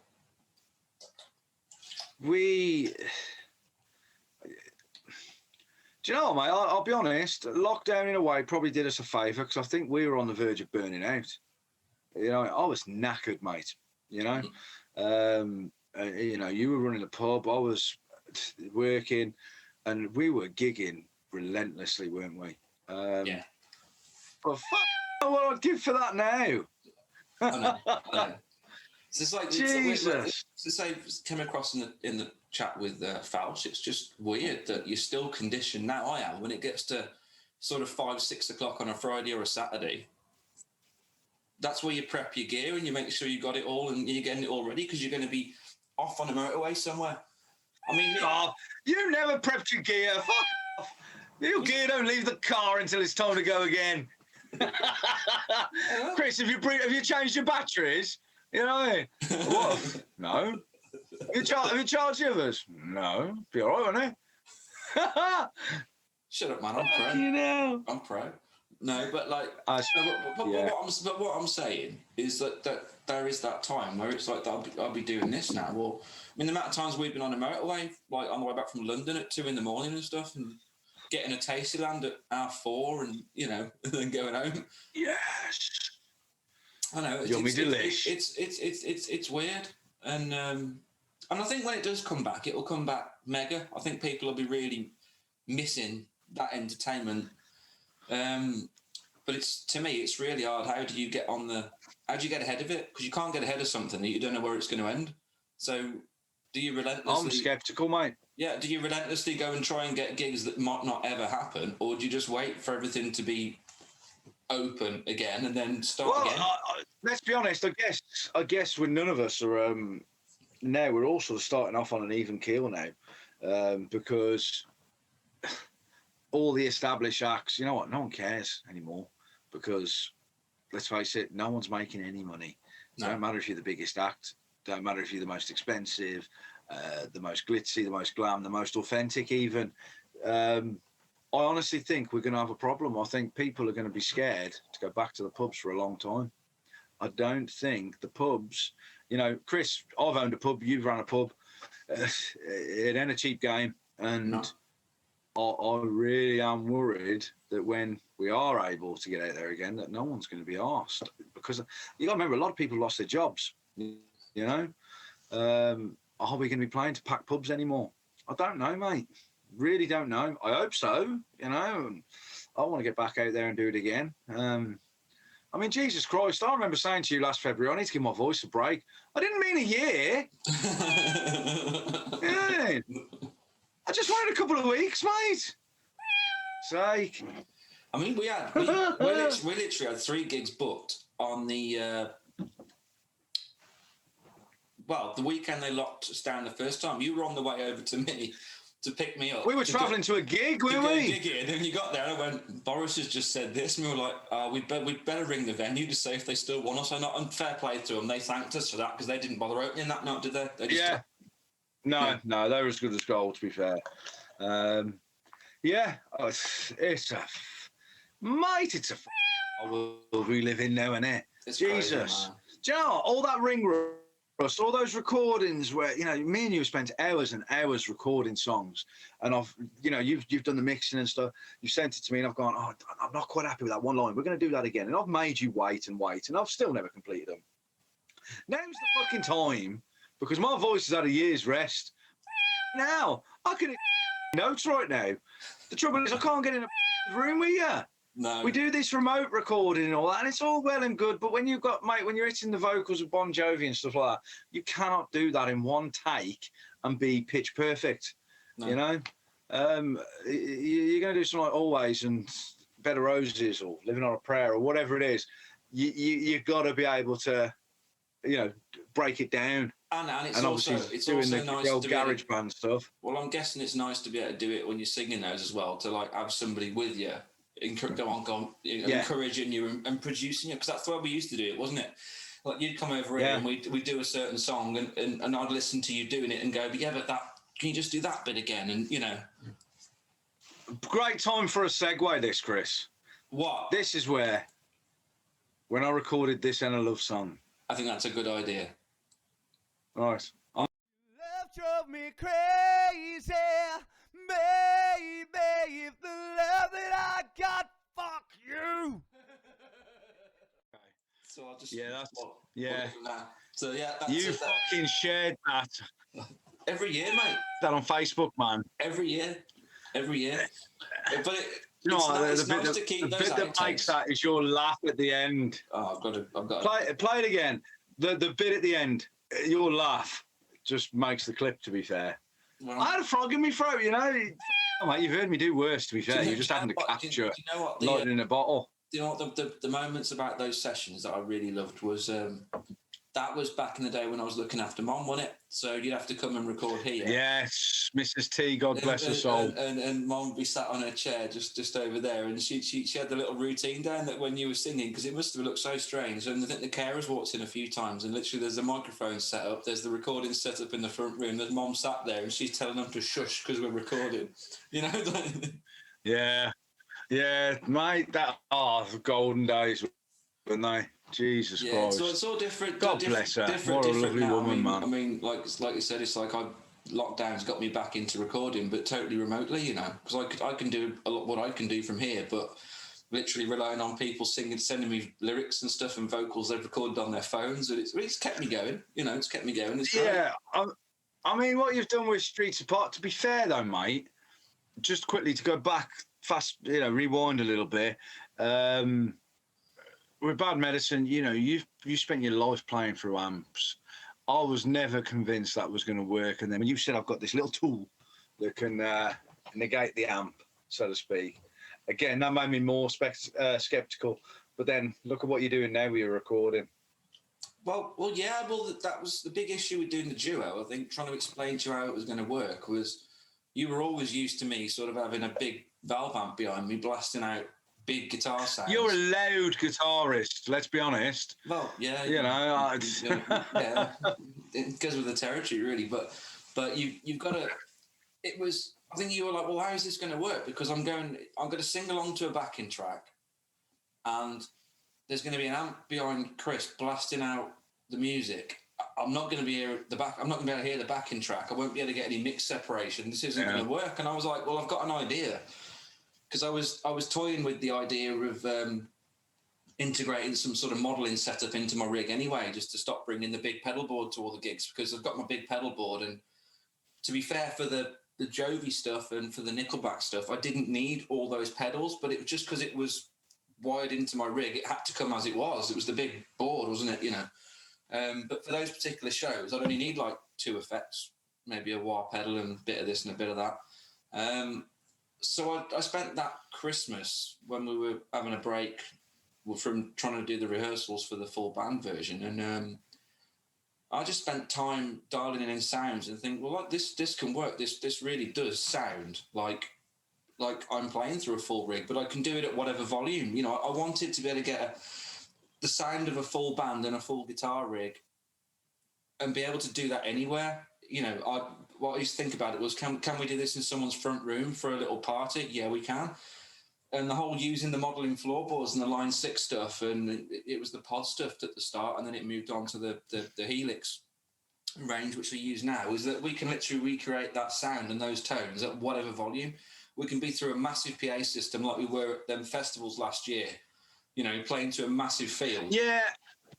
Do you know, mate? I'll be honest. Lockdown, in a way, probably did us a favour because I think we were on the verge of burning out. You know, I was knackered, mate. You know, you know, you were running a pub, I was working, and we were gigging relentlessly, weren't we? Yeah. But fuck, what I'd give for that now. I know. It's like Jesus. It's I came across in the chat with Faust. It's just weird that you're still conditioned now. I am when it gets to sort of 5-6 o'clock on a Friday or a Saturday. That's where you prep your gear and you make sure you got it all and you're getting it all ready because you're going to be off on a motorway somewhere. I mean, you never prepped your gear. Fuck off. Your gear don't leave the car until it's time to go again. Chris, have you changed your batteries? You know what I mean? What? No. Have you charged the others? No. Be all right, won't it? Shut up, man. I'm pro. You know. I'm pro. No, but like, what I'm saying is that there is that time where it's like I'll be doing this now. Well, I mean, the amount of times we've been on a motorway, like on the way back from London at 2 a.m. and stuff, and getting a tasty land at 4:30, and you know, and then going home. Yes. I know. It's weird, and I think when it does come back, it will come back mega. I think people will be really missing that entertainment. But to me, it's really hard. How do you get ahead of it? Because you can't get ahead of something that you don't know where it's going to end. So do you relentlessly... I'm sceptical, mate. Yeah, do you relentlessly go and try and get gigs that might not ever happen? Or do you just wait for everything to be open again and then start again? Let's be honest, I guess when none of us are... now we're all sort of starting off on an even keel now because... all the established acts, you know what? No one cares anymore because, let's face it, no one's making any money. No. Don't matter if you're the biggest act. Don't matter if you're the most expensive, the most glitzy, the most glam, the most authentic even. I honestly think we're going to have a problem. I think people are going to be scared to go back to the pubs for a long time. I don't think the pubs, you know, Chris, I've owned a pub, you've run a pub. It ain't a cheap game. And... No. I really am worried that when we are able to get out there again, that no one's going to be asked because you got to remember a lot of people lost their jobs. You know, are we going to be playing to packed pubs anymore? I don't know, mate. Really don't know. I hope so. You know, I want to get back out there and do it again. I mean, Jesus Christ! I remember saying to you last February, I need to give my voice a break. I didn't mean a year. Yeah. I just wanted a couple of weeks, mate. Sake. I mean, we literally had 3 gigs booked on the the weekend they locked us down the first time. You were on the way over to me to pick me up. We were travelling to a gig, weren't we? And then you got there and I went, Boris has just said this. And we were like, we'd better ring the venue to say if they still want us or not. And fair play to them. They thanked us for that because they didn't bother opening that night, did they? No, they were as good as gold, to be fair. It's a world we live in now, isn't it? It's Jesus. crazy, do you know, all that ring us, all those recordings where, you know, me and you spent hours and hours recording songs, and I've, you know, you've done the mixing and stuff. You've sent it to me, and I've gone, oh, I'm not quite happy with that one line. We're going to do that again, and I've made you wait and wait, and I've still never completed them. Now's the fucking time, because my voice has had a year's rest. Now I can notes right now. The trouble is, I can't get in a room with you. No. We do this remote recording and all that, and it's all well and good, but when you've got, mate, when you're hitting the vocals of Bon Jovi and stuff like that, you cannot do that in one take and be pitch perfect. No. You know? You're going to do something like Always and Bed of Roses or Living on a Prayer or whatever it is. You've got to be able to, you know, break it down. And it's and also it's doing also the nice old to garage band stuff. Well, I'm guessing it's nice to be able to do it when you're singing those as well, to like have somebody with you, encouraging you and producing you, because that's the way we used to do it, wasn't it? Like you'd come over here and we'd do a certain song and I'd listen to you doing it and go, but that, can you just do that bit again? And, you know. Great time for a segue, this, Chris. What? This is where, when I recorded this and a love song. I think that's a good idea. Right. Love drove me crazy, baby. If the love that I got, fuck you. So I'll just So that's you fucking shared that every year, mate. That on Facebook, man. Every year. But the bit that makes that is your laugh at the end. Oh, I've got play it again. The bit at the end, your laugh just makes the clip, to be fair. Well, I had a frog in my throat, you know. Oh, mate, you've heard me do worse, to be fair. You're just having to capture lightning in a bottle. You know what, the moments about those sessions that I really loved was that was back in the day when I was looking after Mom, wasn't it? So you'd have to come and record here. Yes, Mrs. T, God bless her soul. And Mom would be sat on her chair just over there, and she had the little routine down that when you were singing, because it must have looked so strange. And I think the carers walked in a few times, and literally there's a microphone set up, there's the recording set up in the front room, there's Mom sat there, and she's telling them to shush because we're recording. You know? Yeah, mate, the golden days, weren't they? Jesus Christ. So it's all different. God bless her. What a lovely woman, man. I mean, like you said, it's like lockdown's got me back into recording, but totally remotely, you know, because I can do a lot what I can do from here, but literally relying on people singing, sending me lyrics and stuff and vocals they've recorded on their phones, and it's kept me going. You know, it's kept me going. It's great. Yeah, I mean, what you've done with Streets Apart, to be fair though, mate, just quickly to go back fast, you know, rewind a little bit. With Bad Medicine, you know, you spent your life playing through amps. I was never convinced that was going to work. And then when you said I've got this little tool that can negate the amp, so to speak, again, that made me more skeptical. But then look at what you're doing now with your recording. Well, that was the big issue with doing the duo. I think trying to explain to you how it was going to work was you were always used to me sort of having a big valve amp behind me blasting out big guitar sounds. You're a loud guitarist, let's be honest. Well, yeah. You know, yeah, it goes with the territory, really. But you've got to. It was. I think you were like, well, how is this going to work? Because I'm going to sing along to a backing track, and there's going to be an amp behind Chris blasting out the music. I'm not going to be here at the back. I'm not going to be able to hear the backing track. I won't be able to get any mix separation. This isn't going to work. And I was like, well, I've got an idea. Because I was toying with the idea of integrating some sort of modelling setup into my rig anyway, just to stop bringing the big pedal board to all the gigs, because I've got my big pedal board. And to be fair, for the Jovi stuff and for the Nickelback stuff, I didn't need all those pedals, but it was just because it was wired into my rig, it had to come as it was. It was the big board, wasn't it? You know. But for those particular shows, I'd only need like 2 effects, maybe a wah pedal and a bit of this and a bit of that. So I spent that Christmas when we were having a break from trying to do the rehearsals for the full band version, and I just spent time dialing in sounds and think, well, like this can work. This really does sound like I'm playing through a full rig, but I can do it at whatever volume. You know, I wanted to be able to get the sound of a full band and a full guitar rig, and be able to do that anywhere. You know, what I used to think about it was, can we do this in someone's front room for a little party? Yeah, we can. And the whole using the modelling floorboards and the Line 6 stuff, and it was the pod stuff at the start, and then it moved on to the Helix range which we use now is that we can literally recreate that sound and those tones at whatever volume. We can be through a massive PA system like we were at them festivals last year, you know, playing to a massive field. Yeah.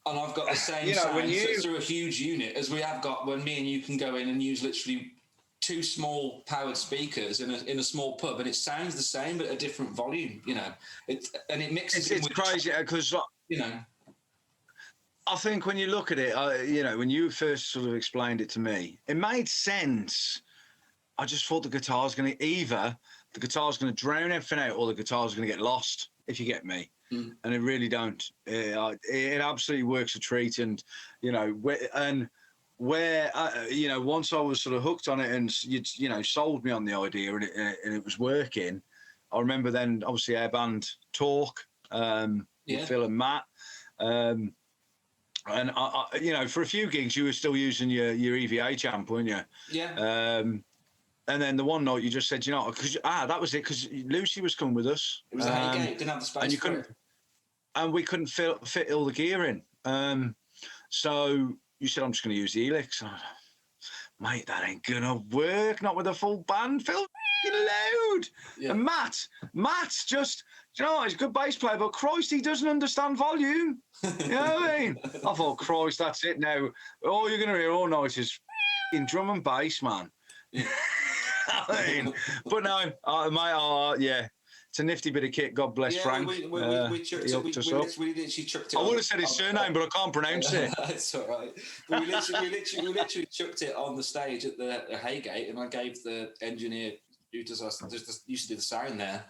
And I've got the same You know, sound when you... through a huge unit as we have got when me and you can go in and use literally 2 small powered speakers in a small pub, and it sounds the same but a different volume, you know. It mixes. It's crazy because, you know, I think when you look at it, you know, when you first sort of explained it to me, it made sense. I just thought the guitar's going to either the guitar's going to drown everything out, or the guitar's going to get lost. If you get me. And it really don't. It absolutely works a treat, and you know, where you know, once I was sort of hooked on it, and you know, sold me on the idea, and it was working. I remember then, obviously, our band Talk, with Phil and Matt, and I, you know, for a few gigs, you were still using your EVA amp, weren't you? Yeah. And then the one night you just said, you know, because that was it, because Lucy was coming with us. It was a Haygate, didn't have the space. And you couldn't. And we couldn't fit all the gear in. So you said, I'm just going to use the Helix. Mate, that ain't going to work. Not with a full band. Phil loud. Yeah. And Matt's just, you know, he's a good bass player, but Christ, he doesn't understand volume. You know what I mean? I thought, Christ, that's it now. All you're going to hear all night is in drum and bass, man. Yeah. I mean, but no, mate, yeah. It's a nifty bit of kit. God bless Frank. We literally chucked it. I would have said his surname, but I can't pronounce it. It's all right. But we literally chucked it on the stage at the Haygate, and I gave the engineer who just used to do the sound there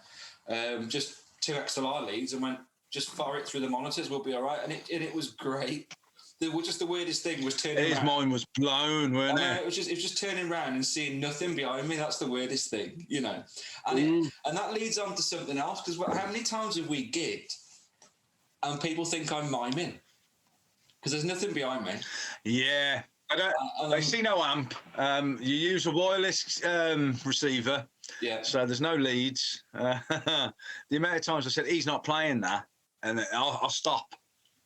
just 2 XLR leads, and went, just fire it through the monitors. We'll be all right. And it was great. Just the weirdest thing was turning around. His mind was blown, wasn't it? It was just turning around and seeing nothing behind me. That's the weirdest thing, you know. And that leads on to something else, because how many times have we gigged and people think I'm miming? Because there's nothing behind me. Yeah. They see no amp. You use a wireless receiver. Yeah. So there's no leads. The amount of times I said, he's not playing that, and I'll stop.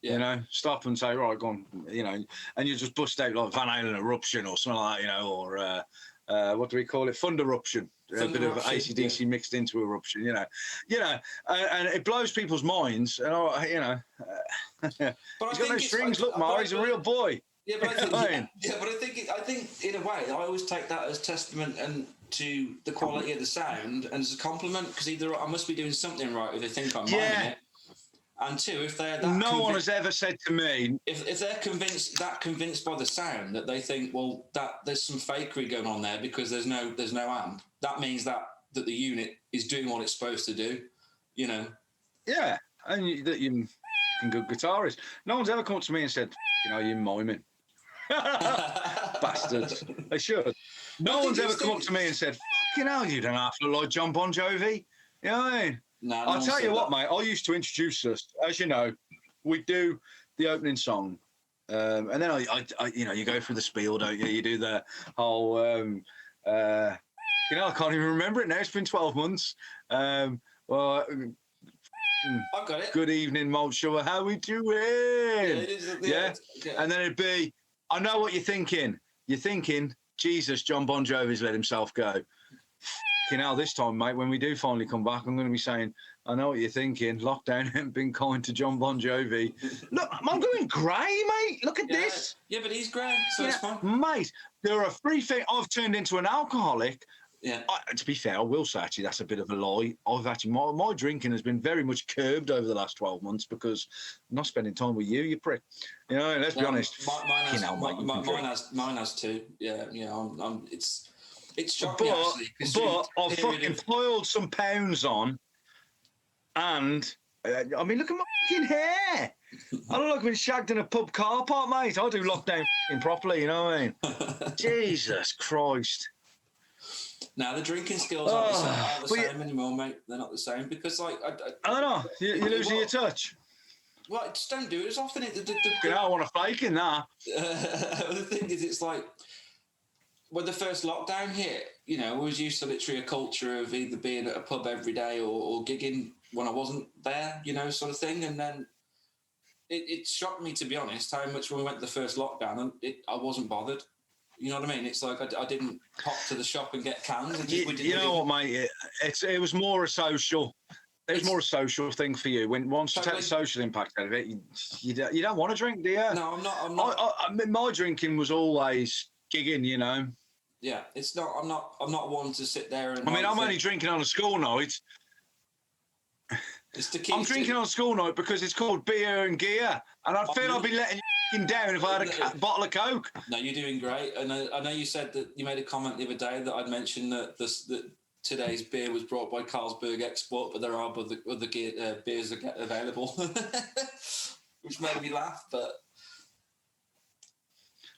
Yeah. You know, stop and say, right, go on, you know, and you just bust out like Van Halen Eruption or something like that, you know, or what do we call it? Fund Eruption. A bit of AC/DC mixed into Eruption, you know, and it blows people's minds, and you know, he's got no strings. Look, Mar, he's a real boy. Yeah, but I think in a way, I always take that as testament and to the quality of the sound and as a compliment, because either I must be doing something right if they think I'm miming it. And 2, if they're that no one has ever said to me, if they're convinced by the sound that they think, well, that there's some fakery going on there because there's no amp, that means that the unit is doing what it's supposed to do, you know. Yeah, and that you're a good guitarist. No one's ever come up to me and said, you know, you're miming. Bastards. They should. No one's ever come up to me and said, fucking hell, you don't have to look like John Bon Jovi. You know what I mean? No, I'll tell you what, mate. I used to introduce us, as you know, we do the opening song, and then I, you know, you go through the spiel, don't you? You do the whole, you know, I can't even remember it now. It's been 12 months. Well, I've got it. Good evening, Malt Sugar. How we doing? Yeah. And then it'd be, I know what you're thinking. You're thinking, Jesus, John Bon Jovi's let himself go. You know, this time, mate, when we do finally come back, I'm going to be saying, I know what you're thinking. Lockdown hasn't been kind to John Bon Jovi. Look, I'm going grey, mate. Look at this. Yeah, but he's grey, so it's fine. Mate, there are 3 things. I've turned into an alcoholic. Yeah. To be fair, I will say, actually, that's a bit of a lie. I've actually, my drinking has been very much curbed over the last 12 months because I'm not spending time with you, you prick. You know, let's be honest. Mine has too. Yeah, it's shocking, actually. But I've fucking piled some pounds on, and I mean, look at my fucking hair. I look like I've been shagged in a pub car park, mate. I do lockdown properly, you know what I mean? Jesus Christ. Now, the drinking skills aren't the same anymore, mate. They're not the same because, like, I don't know. You're losing your touch. Well, just don't do it as often. I want to flake in that. The thing is, it's like, when the first lockdown hit, you know, I was used to literally a culture of either being at a pub every day or gigging when I wasn't there, you know, sort of thing. And then it shocked me, to be honest, how much when we went to the first lockdown, and I wasn't bothered. You know what I mean? It's like I didn't pop to the shop and get cans. You know what, mate? It was more a social. It was more a social thing for you. Once you take the social impact out of it, you don't want to drink, do you? No, I'm not. I mean, my drinking was always gigging, you know. Yeah, it's not. I'm not one to sit there and. I mean, I'm only drinking on a school night. I'm drinking on a school night because it's called beer and gear, and I feel I'd be letting you down if I had a bottle of Coke. No, you're doing great. And I know you said that you made a comment the other day that I'd mentioned that today's beer was brought by Carlsberg Export, but there are other beers available, which made me laugh. But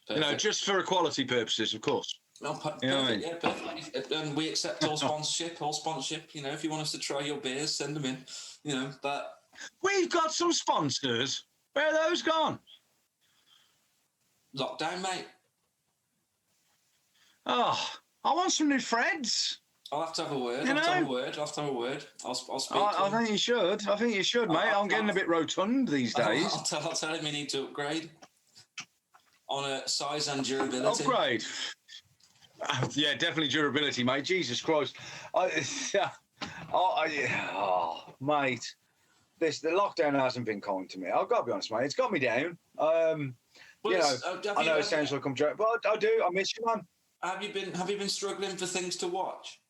you know, just for equality purposes, of course. No, perfect. You know what I mean? Yeah, perfect. And we accept all sponsorship. You know, if you want us to try your beers, send them in. You know, but we've got some sponsors. Where are those gone? Lockdown, mate. Oh, I want some new friends. I'll have to have a word. I'll have to have a word. I'll speak. I think you should. I think you should, mate. I'm getting a bit rotund these days. I'll tell him he needs to upgrade on a size and durability. Upgrade. Yeah, definitely durability, mate. Jesus Christ. Mate, the lockdown hasn't been kind to me. I've got to be honest, mate. It's got me down. I know it sounds like I'm joking, but I do. I miss you, man. Have you been struggling for things to watch?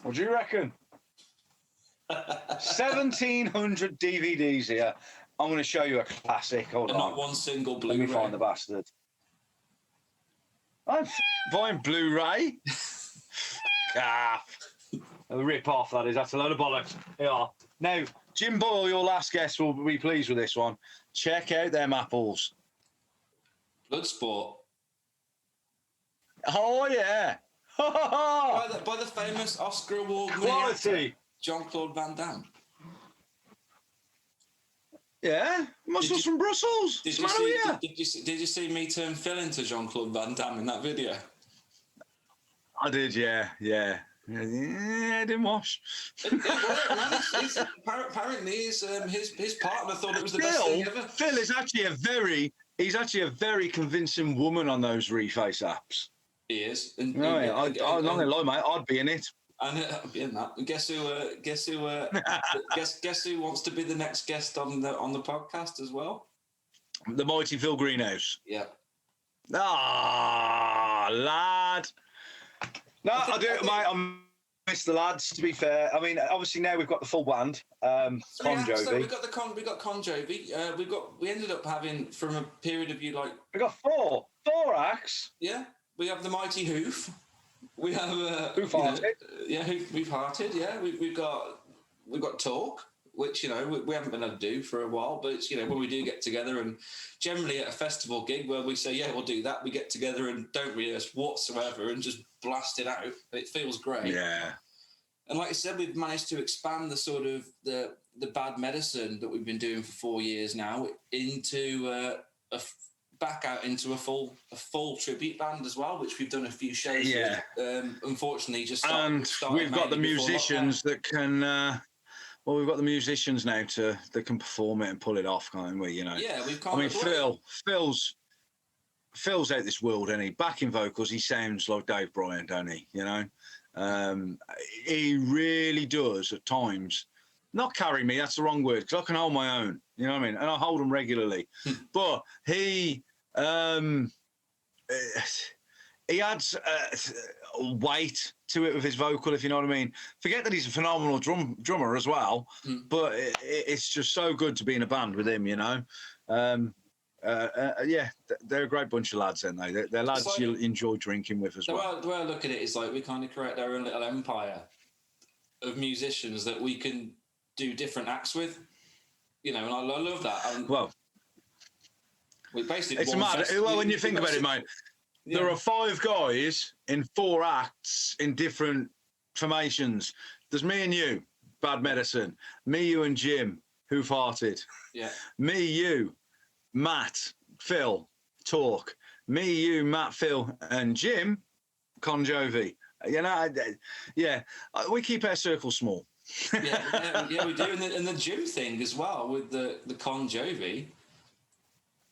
What do you reckon? 1,700 DVDs here. I'm going to show you a classic. Hold on. Not one single Blu-ray. Let me find the bastard. I'm buying Blu-ray. A rip-off, that is. That's a load of bollocks. Yeah. Now, Jim Boyle, your last guest, will be pleased with this one. Check out them apples. Bloodsport. Oh, yeah. by the famous Oscar Award winner Jean-Claude Van Damme. Yeah, muscles from Brussels. Did you see me turn Phil into Jean-Claude Van Damme in that video? I did, yeah. Yeah, I didn't wash. Apparently, his partner thought it was the best thing ever. Phil is actually a very convincing woman on those reface apps. He is. I'm not gonna lie, mate. I'd be in it. And I'd be in that. And guess who wants to be the next guest on the podcast as well? The mighty Phil Greenhouse. Yeah. Ah, lad. No, I do, mate. I miss the lads. To be fair, I mean, obviously now we've got the full band. Bon Jovi. So we got Bon Jovi. We ended up having from a period of we got four acts. Yeah, we have the mighty Hoof. We have Hoof Hearted. We've Hearted. Yeah, we've got Talk, which we haven't been able to do for a while, but it's when we do get together, and generally at a festival gig where we say we'll do that, we get together and don't rehearse whatsoever and just blast it out. It feels great. Yeah. And like I said, we've managed to expand the sort of the bad medicine that we've been doing for 4 years now into back out into a full tribute band as well, which we've done a few shows with. Unfortunately, started we've got the musicians that can. We've got the musicians now that can perform it and pull it off, can't we? Yeah, we've. I mean, Phil's out this world, and he backing vocals. He sounds like Dave Bryan, don't he? He really does at times. Not carry me, that's the wrong word, because I can hold my own, you know what I mean? And I hold them regularly. But he adds weight to it with his vocal, if you know what I mean. Forget that he's a phenomenal drummer as well, but it's just so good to be in a band with him, they're a great bunch of lads, aren't they? They're lads you'll enjoy drinking with as well. The way I look at it is we kind of create our own little empire of musicians that we can do different acts with, and I love that. We basically it's mad. Well, when you think about it, mate, there are 5 guys in 4 acts in different formations. There's me and you, Bad Medicine. Me, you, and Jim, Who Farted. Yeah. Me, you, Matt, Phil, Talk. Me, you, Matt, Phil, and Jim, Bon Jovi. We keep our circle small. yeah, we do. And the Jim thing as well with the Bon Jovi.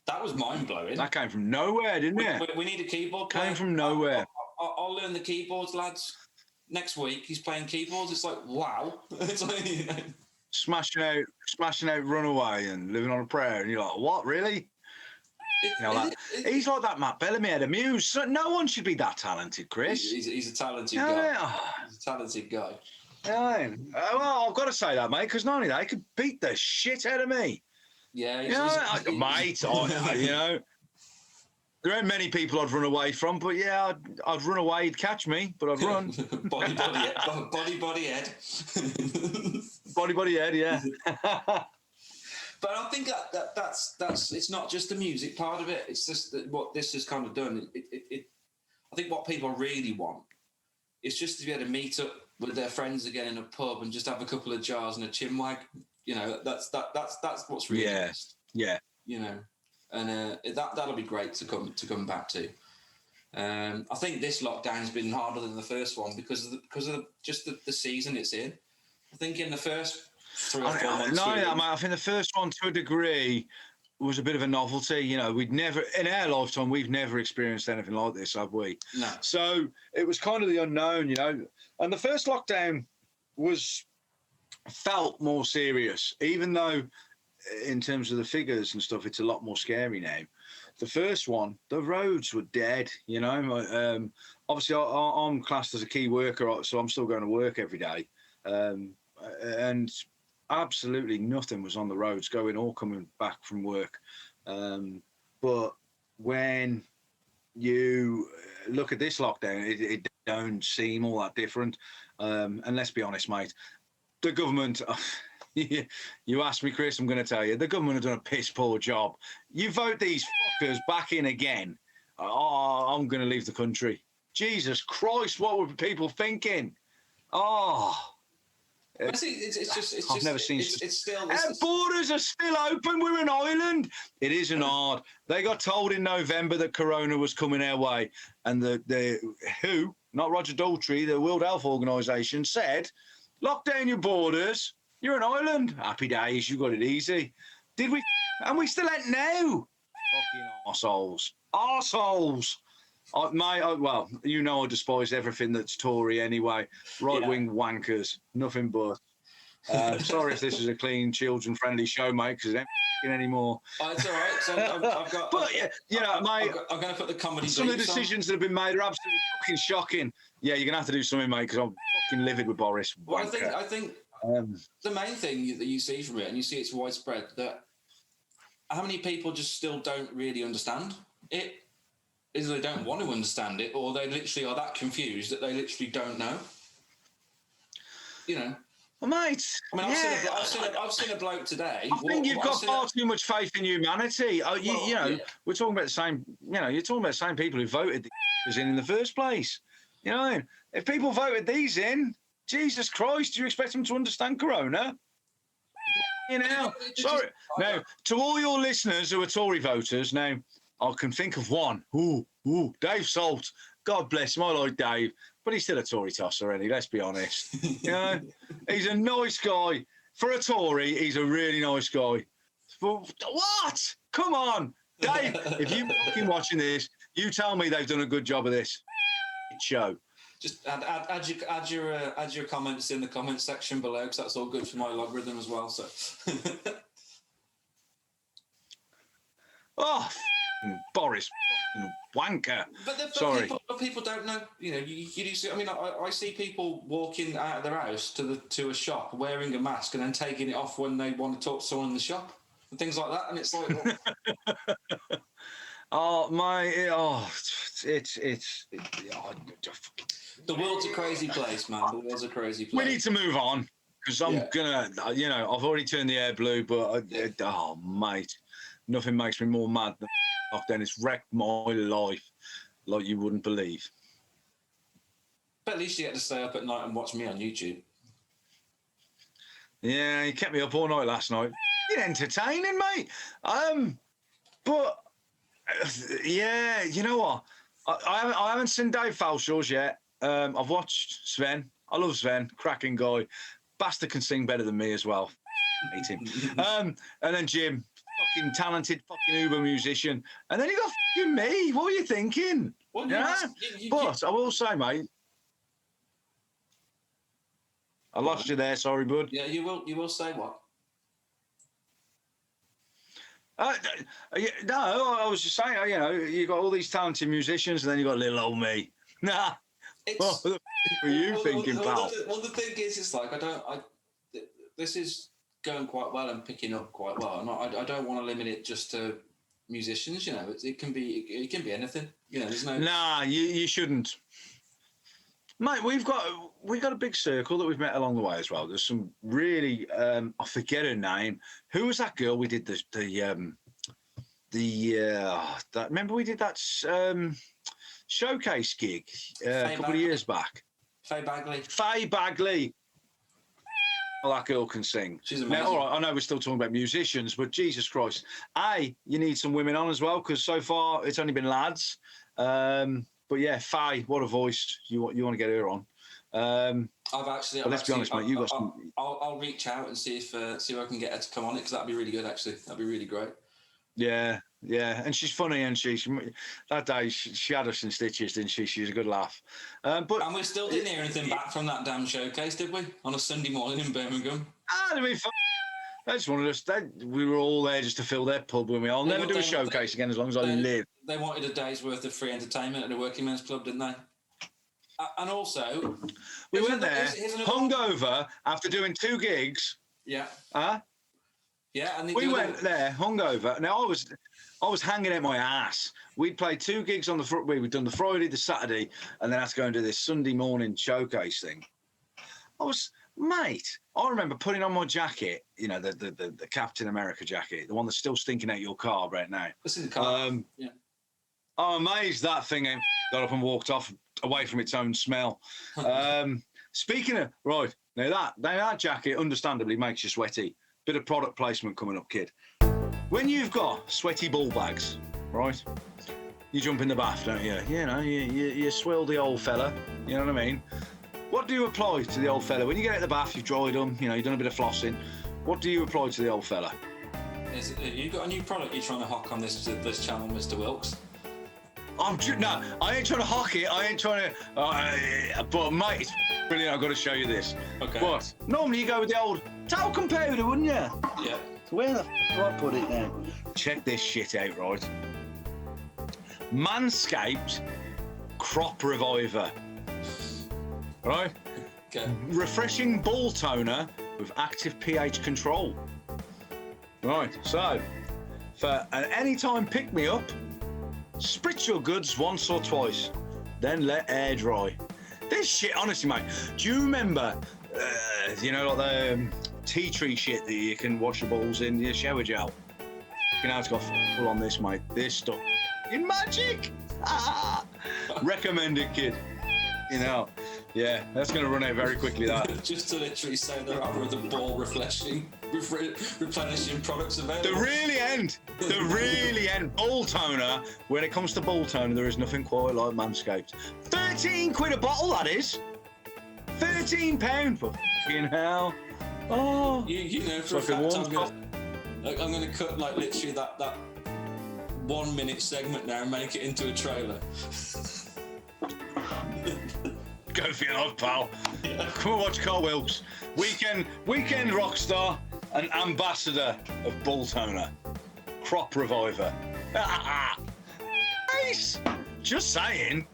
That was mind-blowing. That came from nowhere, didn't it? We need a keyboard player. Came from nowhere. I'll learn the keyboards, lads. Next week, he's playing keyboards. It's like, wow. It's like, you know. Smashing out Runaway and Living on a Prayer. And you're like, what, really? He's like that Matt Bellamy at a Muse. So no one should be that talented, Chris. He's a talented guy. He's a talented guy. Yeah. Well, I've got to say that, mate, because not only that, he could beat the shit out of me. Yeah. Mate, you know. There ain't many people I'd run away from, but yeah, I'd run away. He'd catch me, but I'd run. body head. body head, yeah. But I think that's it's not just the music part of it. It's just that what this has kind of done. I think what people really want is just to be able to meet up with their friends again in a pub and just have a couple of jars and a chinwag. You know, that's what's really best. Yeah. You know. And that'll be great to come back to. I think this lockdown has been harder than the first one because of just the season it's in. I think in the first 3 or 4 months. I think the first one to a degree was a bit of a novelty. You know, we'd never in our lifetime we've never experienced anything like this, have we? No. So it was kind of the unknown, you know. And the first lockdown felt more serious, even though, in terms of the figures and stuff, it's a lot more scary now. The first one, the roads were dead, you know. Obviously, I'm classed as a key worker, so I'm still going to work every day. And absolutely nothing was on the roads going or coming back from work. But when you look at this lockdown, it don't seem all that different. And let's be honest, mate, the government... You asked me, Chris, I'm going to tell you, the government have done a piss poor job. You vote these fuckers back in again, I'm going to leave the country. Jesus Christ, what were people thinking? Oh. I've never seen... It's still... Our borders are still open. We're an island. It isn't hard. They got told in November that Corona was coming our way. And the WHO, not Roger Daltrey, the World Health Organization, said, lock down your borders. You're an island. Happy days. You got it easy. Did we? And we still ain't now. Fucking arseholes. Arseholes. Well, you know I despise everything that's Tory anyway. Right-wing wankers. Nothing but. Sorry if this is a clean, children-friendly show, mate, because it ain't anymore. Oh, it's all right. So I've got... But, you know, mate... I'm going to put the comedy... Some of the decisions that have been made are absolutely fucking shocking. Yeah, you're going to have to do something, mate, because I'm fucking livid with Boris. Well, I think the main thing that you see from it, and you see it's widespread, that how many people just still don't really understand it, is they don't want to understand it, or they literally are that confused that they literally don't know. You know. Well, mate. I mean, I've seen a bloke today. I think you've got far too much faith in humanity. You know, we're talking about the same. You know, you're talking about the same people who voted these in the first place. You know, if people voted these in. Jesus Christ, do you expect them to understand Corona? You know, sorry. Now, to all your listeners who are Tory voters, now, I can think of one. Dave Salt. God bless him. I like Dave, but he's still a Tory tosser, isn't he? Let's be honest. You know, he's a nice guy. For a Tory, he's a really nice guy. But what? Come on. Dave, if you're fucking watching this, you tell me they've done a good job of this show. Just add your comments in the comments section below, because that's all good for my logarithm as well. So, Boris, wanker. But people don't know. You know, you do see. I mean, I see people walking out of their house to a shop wearing a mask and then taking it off when they want to talk to someone in the shop and things like that. And it's like, the world's a crazy place, man. The world's a crazy place. We need to move on, because I'm gonna, you know, I've already turned the air blue, but mate, nothing makes me more mad than lockdown. It's wrecked my life like you wouldn't believe. But at least you get to stay up at night and watch me on YouTube. Yeah, you kept me up all night last night. You're entertaining, mate. But yeah, you know what? I haven't seen Dave Falshaw's yet. I've watched Sven. I love Sven, cracking guy. Bastard can sing better than me as well. Hate him. And then Jim, fucking talented fucking Uber musician, and then you got fucking me. What are you thinking? Well, Yeah, but I will say, mate, I lost you there. Sorry, bud. Yeah, you will say what? No, I was just saying, you know, you got all these talented musicians, and then you got little old me. Nah. What the were you thinking, pal? Well, the thing is, it's like this is going quite well and picking up quite well, and I don't want to limit it just to musicians. You know, it can be anything. You know, there's no. Nah, you shouldn't, mate. We've got a big circle that we've met along the way as well. There's some really I forget her name. Who was that girl we did that? Remember we did that showcase gig a couple of years back. Faye Bagley. Well, that girl can sing. She's amazing. Now, all right, I know we're still talking about musicians, but Jesus Christ. You need some women on as well, because so far it's only been lads. But yeah, Faye, what a voice. You want to get her on. Let's be honest, mate, you got some... I'll reach out and see if I can get her to come on it, because that'd be really good, actually. That'd be really great. Yeah, and she's funny, and she that day she had us in stitches, didn't she? She was a good laugh. And we still didn't hear anything back from that damn showcase, did we? On a Sunday morning in Birmingham. I mean, they just wanted us. We were all there just to fill their pub, weren't we? I'll never do a showcase again as long as I live. They wanted a day's worth of free entertainment at a working men's club, didn't they? And also, we went there hungover after doing 2 gigs. Yeah. Yeah, and we went there hungover. Now I was hanging out my ass. We'd played 2 gigs on the we'd done the Friday, the Saturday, and then had to go and do this Sunday morning showcase thing. Mate, I remember putting on my jacket, you know, the Captain America jacket, the one that's still stinking out your car right now. It's in the car. Yeah. I'm amazed that thing got up and walked off away from its own smell. Speaking of right now, that jacket understandably makes you sweaty. Bit of product placement coming up, kid. When you've got sweaty ball bags, right? You jump in the bath, don't you? You know, you swill the old fella. You know what I mean? What do you apply to the old fella when you get out of the bath? You've dried them. You know, you've done a bit of flossing. What do you apply to the old fella? You got a new product you're trying to hock on this channel, Mr. Wilkes? No, I ain't trying to hock it. I ain't trying to. But mate, it's brilliant. I've got to show you this. Okay. But normally you go with the old talcum powder, wouldn't you? Yeah. So where the f do I put it now? Check this shit out, right? Manscaped Crop Reviver. Right? Okay. Refreshing ball toner with active pH control. Right, so for an anytime pick me up, spritz your goods once or twice, then let air dry. This shit, honestly, mate. Do you remember, like the tea tree shit that you can wash your balls in your shower gel? You know, it's got full on this, mate. This stuff in magic. Recommend it, kid. You know, yeah, that's going to run out very quickly. That just to literally say there are other ball replenishing products available. The really end ball toner. When it comes to ball toner, there is nothing quite like Manscaped. 13 quid a bottle, that is. £13 for fucking hell. Oh, you know for a fact I'm gonna cut like literally that 1 minute segment now and make it into a trailer. Go for your life, pal. Yeah. Come and watch Carl Wilkes. Weekend rock star and ambassador of ball toner. Crop reviver. Nice. Just saying.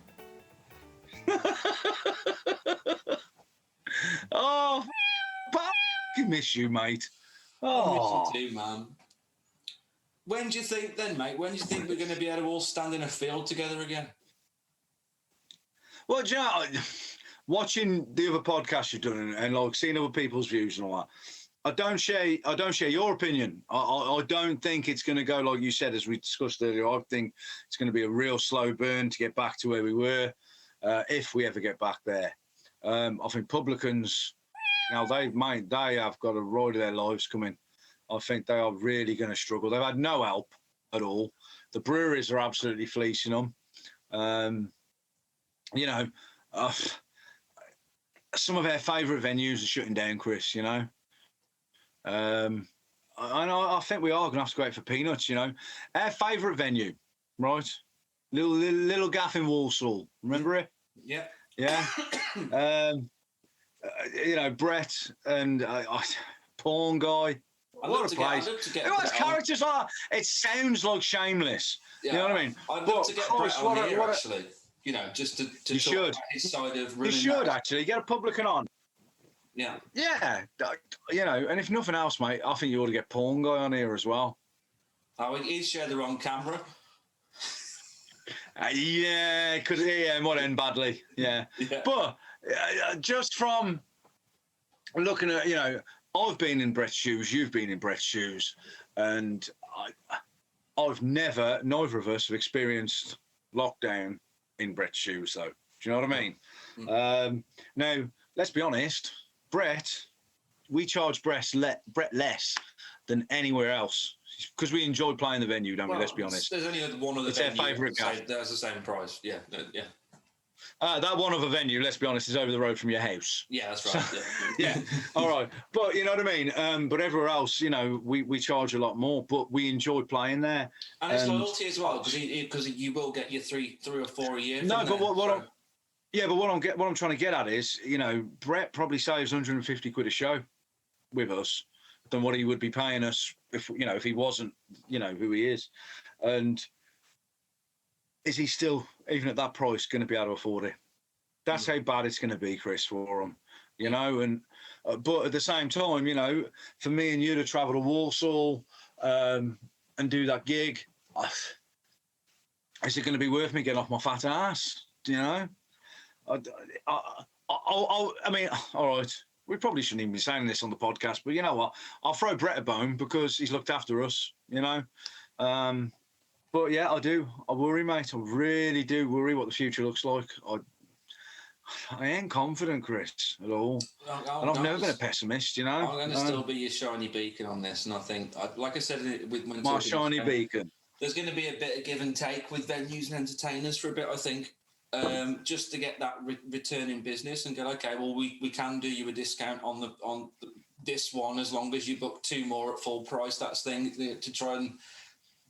Oh, pal, I miss you, mate. Oh, I miss you too, man. When do you think then, mate? When do you think we're going to be able to all stand in a field together again? Well, do you know, watching the other podcasts you've done and like seeing other people's views and all that, I don't share your opinion. I don't think it's going to go like you said, as we discussed earlier. I think it's going to be a real slow burn to get back to where we were, if we ever get back there. I think publicans, now they have got a ride of their lives coming. I think they are really going to struggle. They've had no help at all. The breweries are absolutely fleecing them. You know, some of our favourite venues are shutting down, Chris, you know. I think we are going to have to go out for peanuts, you know. Our favourite venue, right? Little gaff in Walsall. Remember it? Yeah. Yeah. You know, Brett and Porn Guy. What a place. Who has characters like that? It sounds like Shameless. Yeah, you know what I mean? I'd love to get Brett on here, actually. You know, just to you talk should. about his side of running. You should, actually. Get a publican on. Yeah. Yeah. You know, and if nothing else, mate, I think you ought to get Porn Guy on here as well. Oh, he'd share the wrong camera. Yeah, because it might end badly. Yeah. But just from looking at, you know, I've been in Brett's shoes, you've been in Brett's shoes, and I've neither of us have experienced lockdown in Brett's shoes, though. Do you know what I mean? Now, let's be honest, Brett, we charge Brett less than anywhere else because we enjoy playing the venue, don't we? Let's be honest. There's only one of the it's our favourite guy. That's the same price. Yeah. That one other venue, let's be honest, is over the road from your house. Yeah, that's right. So, yeah. All right. But you know what I mean? But everywhere else, you know, we charge a lot more, but we enjoy playing there. And it's loyalty as well, because you will get your three or four a year. No, but what I'm trying to get at is, you know, Brett probably saves 150 quid a show with us than what he would be paying us if he wasn't, you know, who he is. And is he still, even at that price, going to be able to afford it? That's how bad it's going to be, Chris, for him, you know. And but at the same time, you know, for me and you to travel to Walsall and do that gig, is it going to be worth me getting off my fat ass? Do you know? I mean, all right, we probably shouldn't even be saying this on the podcast, but you know what? I'll throw Brett a bone because he's looked after us, you know. But yeah, I do. I worry, mate. I really do worry what the future looks like. I ain't confident, Chris, at all. And I've never been a pessimist, you know. I'm going to still be your shiny beacon on this, and I think, like I said, with my shiny beacon, there's going to be a bit of give and take with venues and entertainers for a bit, I think, just to get that return in business and go, okay, well, we can do you a discount on this one as long as you book two more at full price. That's thing to try and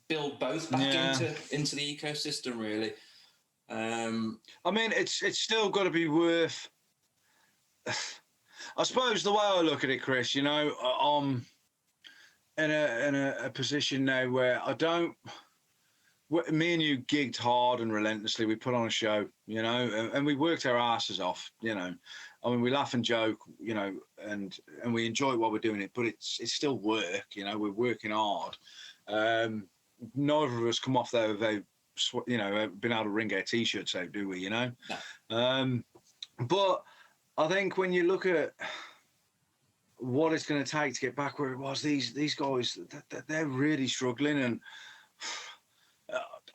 build both back into the ecosystem, really. I mean, it's still got to be worth. I suppose the way I look at it, Chris, you know, I'm in a position now where I don't. Me and you gigged hard and relentlessly. We put on a show, you know, and we worked our asses off, you know. I mean, we laugh and joke, you know, and we enjoy while we're doing it, but it's still work, you know. We're working hard. Neither of us come off there without, you know, being able to wring our t-shirts out, do we? You know. No. But I think when you look at what it's going to take to get back where it was, these guys, they're really struggling, and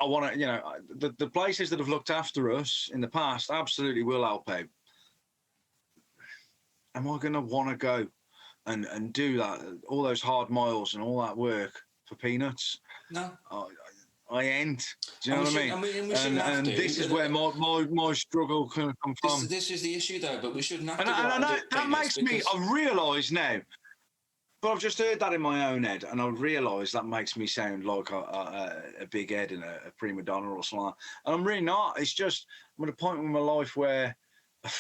I want to, you know, the places that have looked after us in the past absolutely will help out. Am I going to want to go and do that, all those hard miles and all that work for peanuts? No. I ain't. Do you know what I mean? And this is where my struggle can come from. This is the issue, though, but we shouldn't have to. And that makes me, I realise now, but I've just heard that in my own head, and I realise that makes me sound like a big head and a prima donna or something like that. And I'm really not. It's just, I'm at a point in my life where to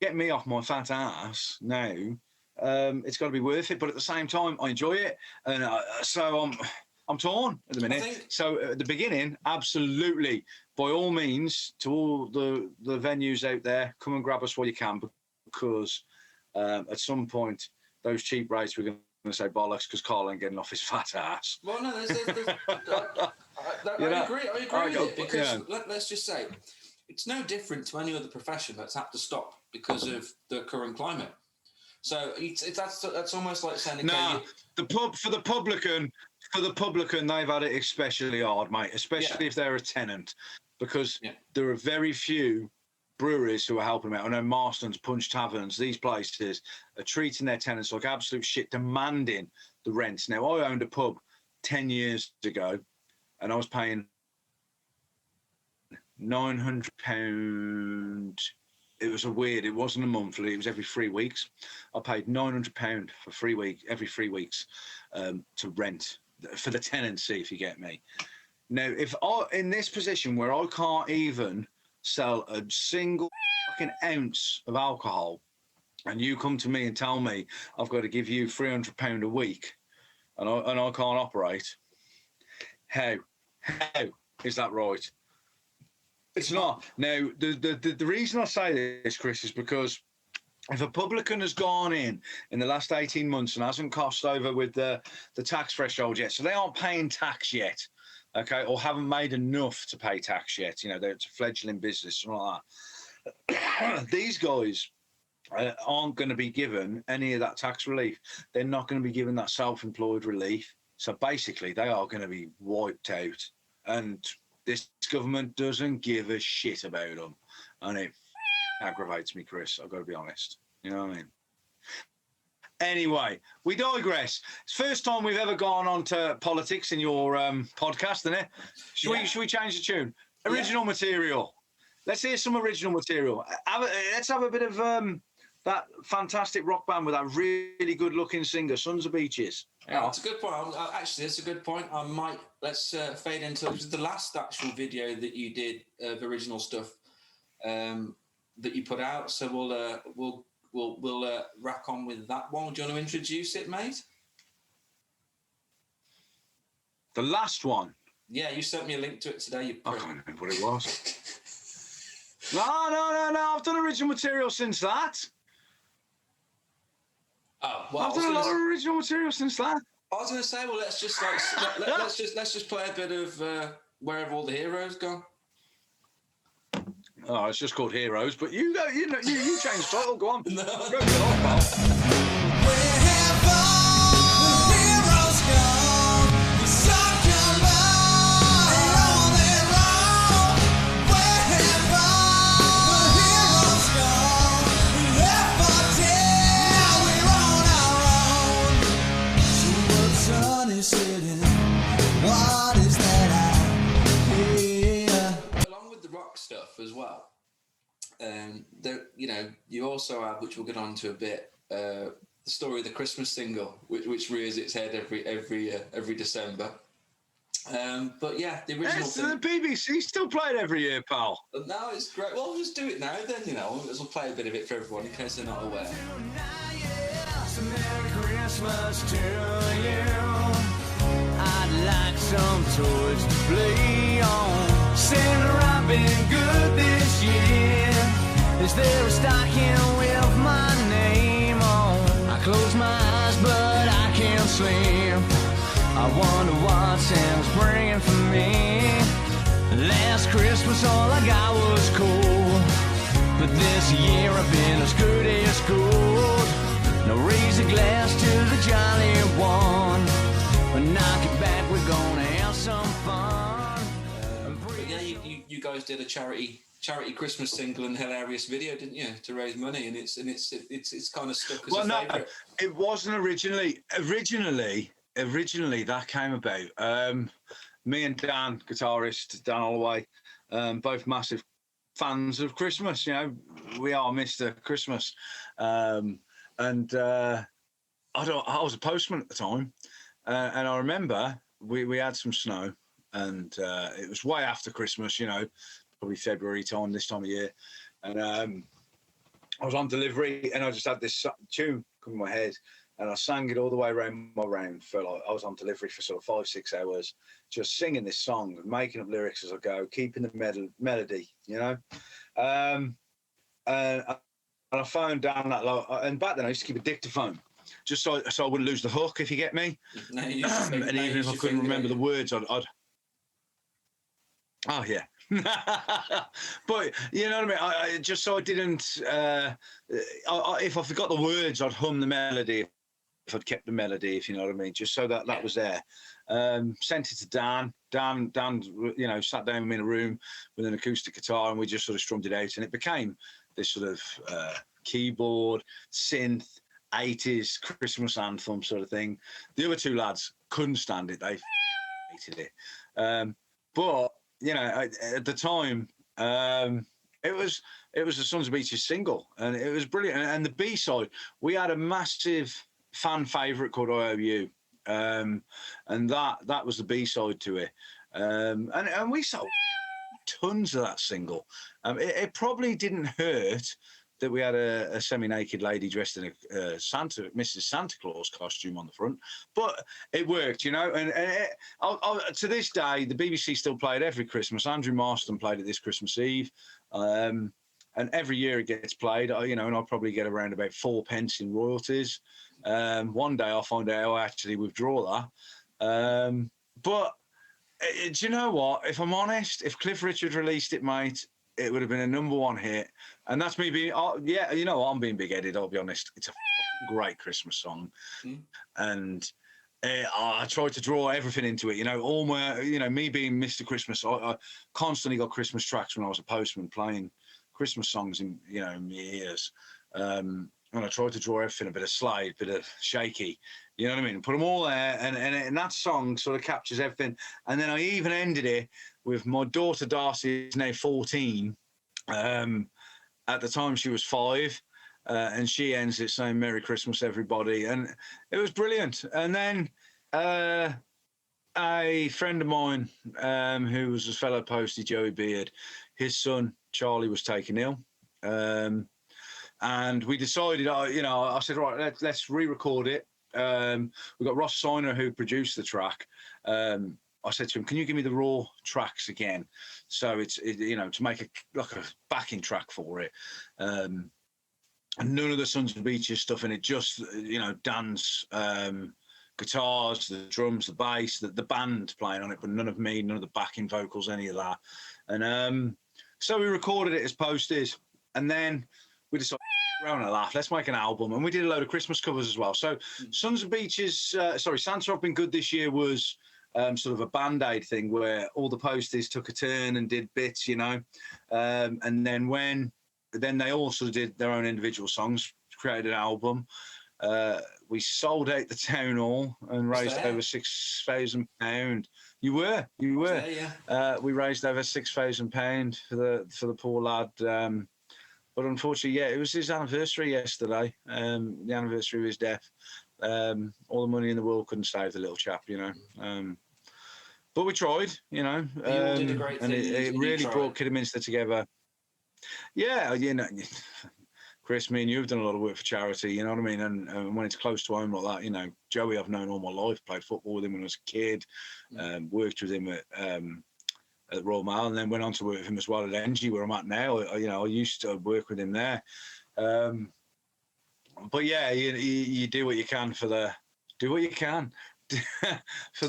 get me off my fat ass now, it's got to be worth it. But at the same time, I enjoy it. And so I'm torn at the minute. So at the beginning, absolutely, by all means, to all the venues out there, come and grab us while you can, because at some point, those cheap rates, we're going to say bollocks because Carl ain't getting off his fat ass. Well, no, I agree with it, because let's just say, it's no different to any other profession that's had to stop because of the current climate. So that's almost like saying, okay, for the publican, they've had it especially hard, mate, especially if they're a tenant, because there are very few breweries who are helping them out. I know Marston's, Punch Taverns, these places are treating their tenants like absolute shit, demanding the rents. Now, I owned a pub 10 years ago, and I was paying £900 it wasn't a monthly, it was every 3 weeks. I paid £900 for every 3 weeks to rent for the tenancy, if you get me. Now, if in this position where I can't even sell a single fucking ounce of alcohol, and you come to me and tell me I've got to give you £300 a week, and I can't operate, how is that right? It's not. Now, the reason I say this, Chris, is because if a publican has gone in the last 18 months and hasn't crossed over with the tax threshold yet, so they aren't paying tax yet, okay, or haven't made enough to pay tax yet, you know, it's a fledgling business, something like that. These guys aren't going to be given any of that tax relief. They're not going to be given that self-employed relief. So basically, they are going to be wiped out. And this government doesn't give a shit about them. And it aggravates me, Chris. I've got to be honest. You know what I mean? Anyway, we digress. It's the first time we've ever gone on to politics in your podcast, isn't it? Should we change the tune? Original material. Let's hear some original material. Let's have a bit of that fantastic rock band with that really good-looking singer, Sons of Beaches. Yeah, that's a good point. Actually, that's a good point. Let's fade into the last actual video that you did of original stuff that you put out. So we'll rack on with that one. Do you want to introduce it, mate? The last one? Yeah, you sent me a link to it today. I can't remember what it was. No. I've done original material since that. Oh, well, I've done a lot of original material since that. I was going to say, well, let's just let's just play a bit of Where Have All the Heroes Gone? Oh, it's just called Heroes, but you change the title. Go on. No. Go on, pal. Where have all the heroes gone? The sun come out on their own. Where have all the heroes gone? We left for dead, now we're on our own. So what sun is setting? What is that I hear? Along with the rock stuff as well, you also have, which we'll get on to a bit, the story of the Christmas single, which rears its head every December. But yeah, the original thing. The BBC still play it every year, pal. No, it's great. Well, we'll just do it now. Then we'll play a bit of it for everyone in case they're not aware. So Merry Christmas to you. I'd like some toys to play on. Santa, I've been good this year. Is there a stocking with my name on? I close my eyes, but I can't sleep. I wonder what Santa's bringing for me. Last Christmas, all I got was cold. But this year, I've been as good as gold. Now raise a glass to the jolly one. Knock it back, we're gonna have some fun. But yeah, you guys did a charity Christmas single and hilarious video, didn't you, to raise money? And it's kind of stuck as a favourite. It wasn't originally. Originally, that came about. Me and Dan, guitarist Dan Holloway, both massive fans of Christmas. You know, we are Mr. Christmas, and I was a postman at the time. And I remember we had some snow, and it was way after Christmas, probably February time, this time of year. And I was on delivery, and I just had this tune come in my head, and I sang it all the way around my round for I was on delivery for sort of 5-6 hours, just singing this song, making up lyrics as I go, keeping the melody, And I phoned down that, and back then I used to keep a dictaphone. Just so I wouldn't lose the hook, if you get me. No, and even if I couldn't remember the words, I'd oh yeah. But you know what I mean. I just so I didn't. If I forgot the words, I'd hum the melody. If I'd kept the melody, if you know what I mean, just so that was there. Sent it to Dan. Dan, sat down with me in a room with an acoustic guitar, and we just sort of strummed it out, and it became this sort of keyboard synth 80s Christmas anthem sort of thing. The other two lads couldn't stand it; they hated it. But at the time, It was the Sons of Beaches single, and it was brilliant. And the B-side, we had a massive fan favourite called I Owe You, and that was the B-side to it. And we sold tons of that single. It probably didn't hurt that we had a semi-naked lady dressed in a Mrs. Santa Claus costume on the front, but it worked, you know. And to this day, the BBC still play it every Christmas. Andrew Marston played it this Christmas Eve, and every year it gets played. You know, and I'll probably get around about 4 pence in royalties. One day I'll find out I actually withdraw that. But do you know what? If I'm honest, if Cliff Richard released it, mate, it would have been a #1 hit. And that's me being, yeah, you know, I'm being big-headed, I'll be honest. It's a great Christmas song. And I tried to draw everything into it, you know, all my, you know, me being Mr. Christmas, I constantly got Christmas tracks when I was a postman playing Christmas songs in, you know, in my ears. And I tried to draw everything, a bit of Slade, a bit of Shaky, you know what I mean? Put them all there, and that song sort of captures everything. And then I even ended it with my daughter Darcy, is now 14. At the time she was 5, and she ends it saying "Merry Christmas, everybody," and it was brilliant. And then a friend of mine, who was a fellow postie, Joey Beard, his son Charlie was taken ill. And we decided, you know, I said, right, let's re-record it. We got Ross Siner, who produced the track. I said to him, can you give me the raw tracks again? So it's you know, to make a backing track for it. And none of the Sons of Beaches stuff in it, just, you know, Dan's guitars, the drums, the bass, the band playing on it, but none of me, none of the backing vocals, any of that. And so we recorded it as posties, and then we decided, we're having a laugh, let's make an album. And we did a load of Christmas covers as well. So Sons of Beaches, Santa I've Been Good this year was sort of a Band-Aid thing where all the posties took a turn and did bits, you know. And then then they all sort of did their own individual songs, created an album. We sold out the town hall and raised over £6,000. You were. There, yeah. We raised over £6,000 for the poor lad. But unfortunately, yeah, it was his anniversary yesterday. The anniversary of his death. All the money in the world couldn't save the little chap, you know. But we tried, you know. You all did a great thing. And it really brought Kidderminster together. Yeah, you know, Chris, me and you have done a lot of work for charity, you know what I mean? And when it's close to home like that, you know, Joey I've known all my life, played football with him when I was a kid, worked with him at Royal Mail, and then went on to work with him as well at NG, where I'm at now. You know, I used to work with him there. But yeah, you do what you can for the for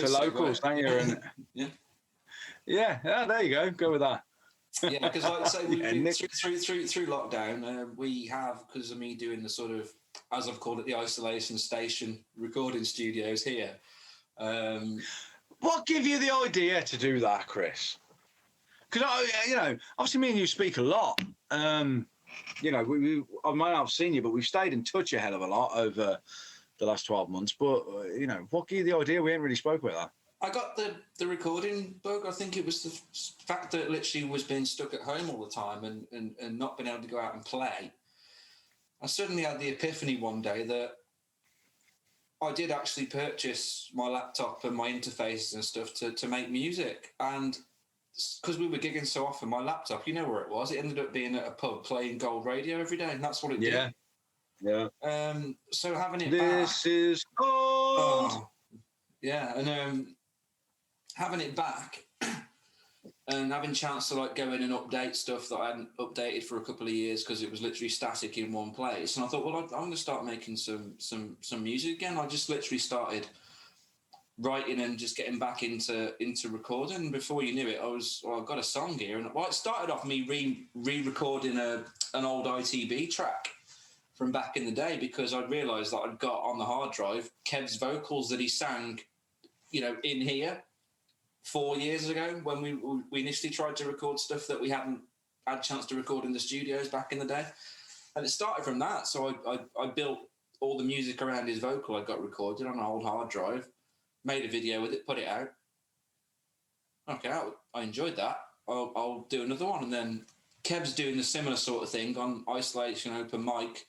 locals, don't you? And yeah, there you go with that. Yeah, because like I say, through lockdown, we have, because of me doing the sort of, as I've called it, the isolation station recording studios here. What gave you the idea to do that, Chris? Because you know, obviously me and you speak a lot. You know, I might not have seen you, but we've stayed in touch a hell of a lot over the last 12 months. But you know, what gave you the idea? We ain't really spoke about that. I got the recording bug. I think it was the fact that literally was being stuck at home all the time and not being able to go out and play. I suddenly had the epiphany one day that I did actually purchase my laptop and my interfaces and stuff to make music. And because we were gigging so often, my laptop, you know where it was? It ended up being at a pub playing Gold Radio every day, and that's what it did. Yeah. So having it this is gold. Oh, yeah, and having it back and having a chance to like go in and update stuff that I hadn't updated for a couple of years because it was literally static in one place. And I thought, well, I'm going to start making some music again. I just literally started writing and just getting back into recording. And before you knew it, I've got a song here. And it started off me re-recording an old ITB track from back in the day, because I realised that I'd got on the hard drive Kev's vocals that he sang, you know, in here 4 years ago when we initially tried to record stuff that we hadn't had a chance to record in the studios back in the day. And it started from that. So I built all the music around his vocal I got recorded on an old hard drive, made a video with it, put it out. Okay, I enjoyed that. I'll do another one. And then Kev's doing a similar sort of thing on Isolation Open Mic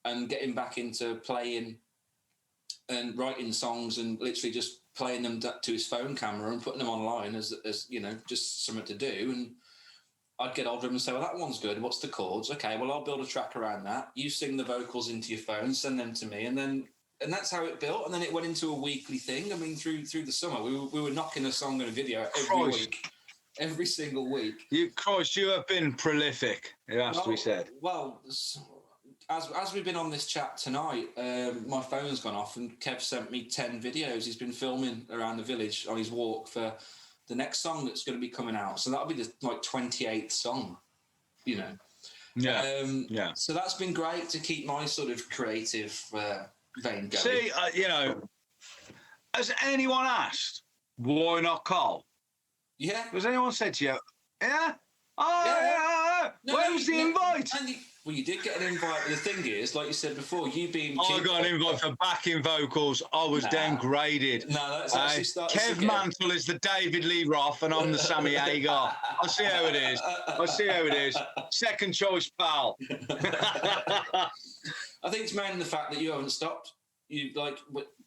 and getting back into playing and writing songs and literally just playing them to his phone camera and putting them online as you know, just something to do. And I'd get hold of him and say, well, that one's good. What's the chords? Okay, well, I'll build a track around that. You sing the vocals into your phone, send them to me. And that's how it built. And then it went into a weekly thing. I mean, through the summer, we were knocking a song and a video every week. Every single week. You have been prolific, it has to be said. Well, as we've been on this chat tonight, my phone's gone off and Kev sent me 10 videos he's been filming around the village on his walk for the next song that's going to be coming out. So that'll be the 28th song, you know. Yeah. So that's been great to keep my sort of creative vein going. See, you know, has anyone asked, why not Carl? Yeah. Has anyone said to you, yeah? Oh, yeah. No, where was the invite? Well, you did get an invite. The thing is, like you said before, you being... I got an invite for backing vocals. I was downgraded. No, that's actually started Kev Mantle is the David Lee Roth and I'm the Sammy Hagar. I'll see how it is. Second choice, pal. I think it's mainly the fact that you haven't stopped. You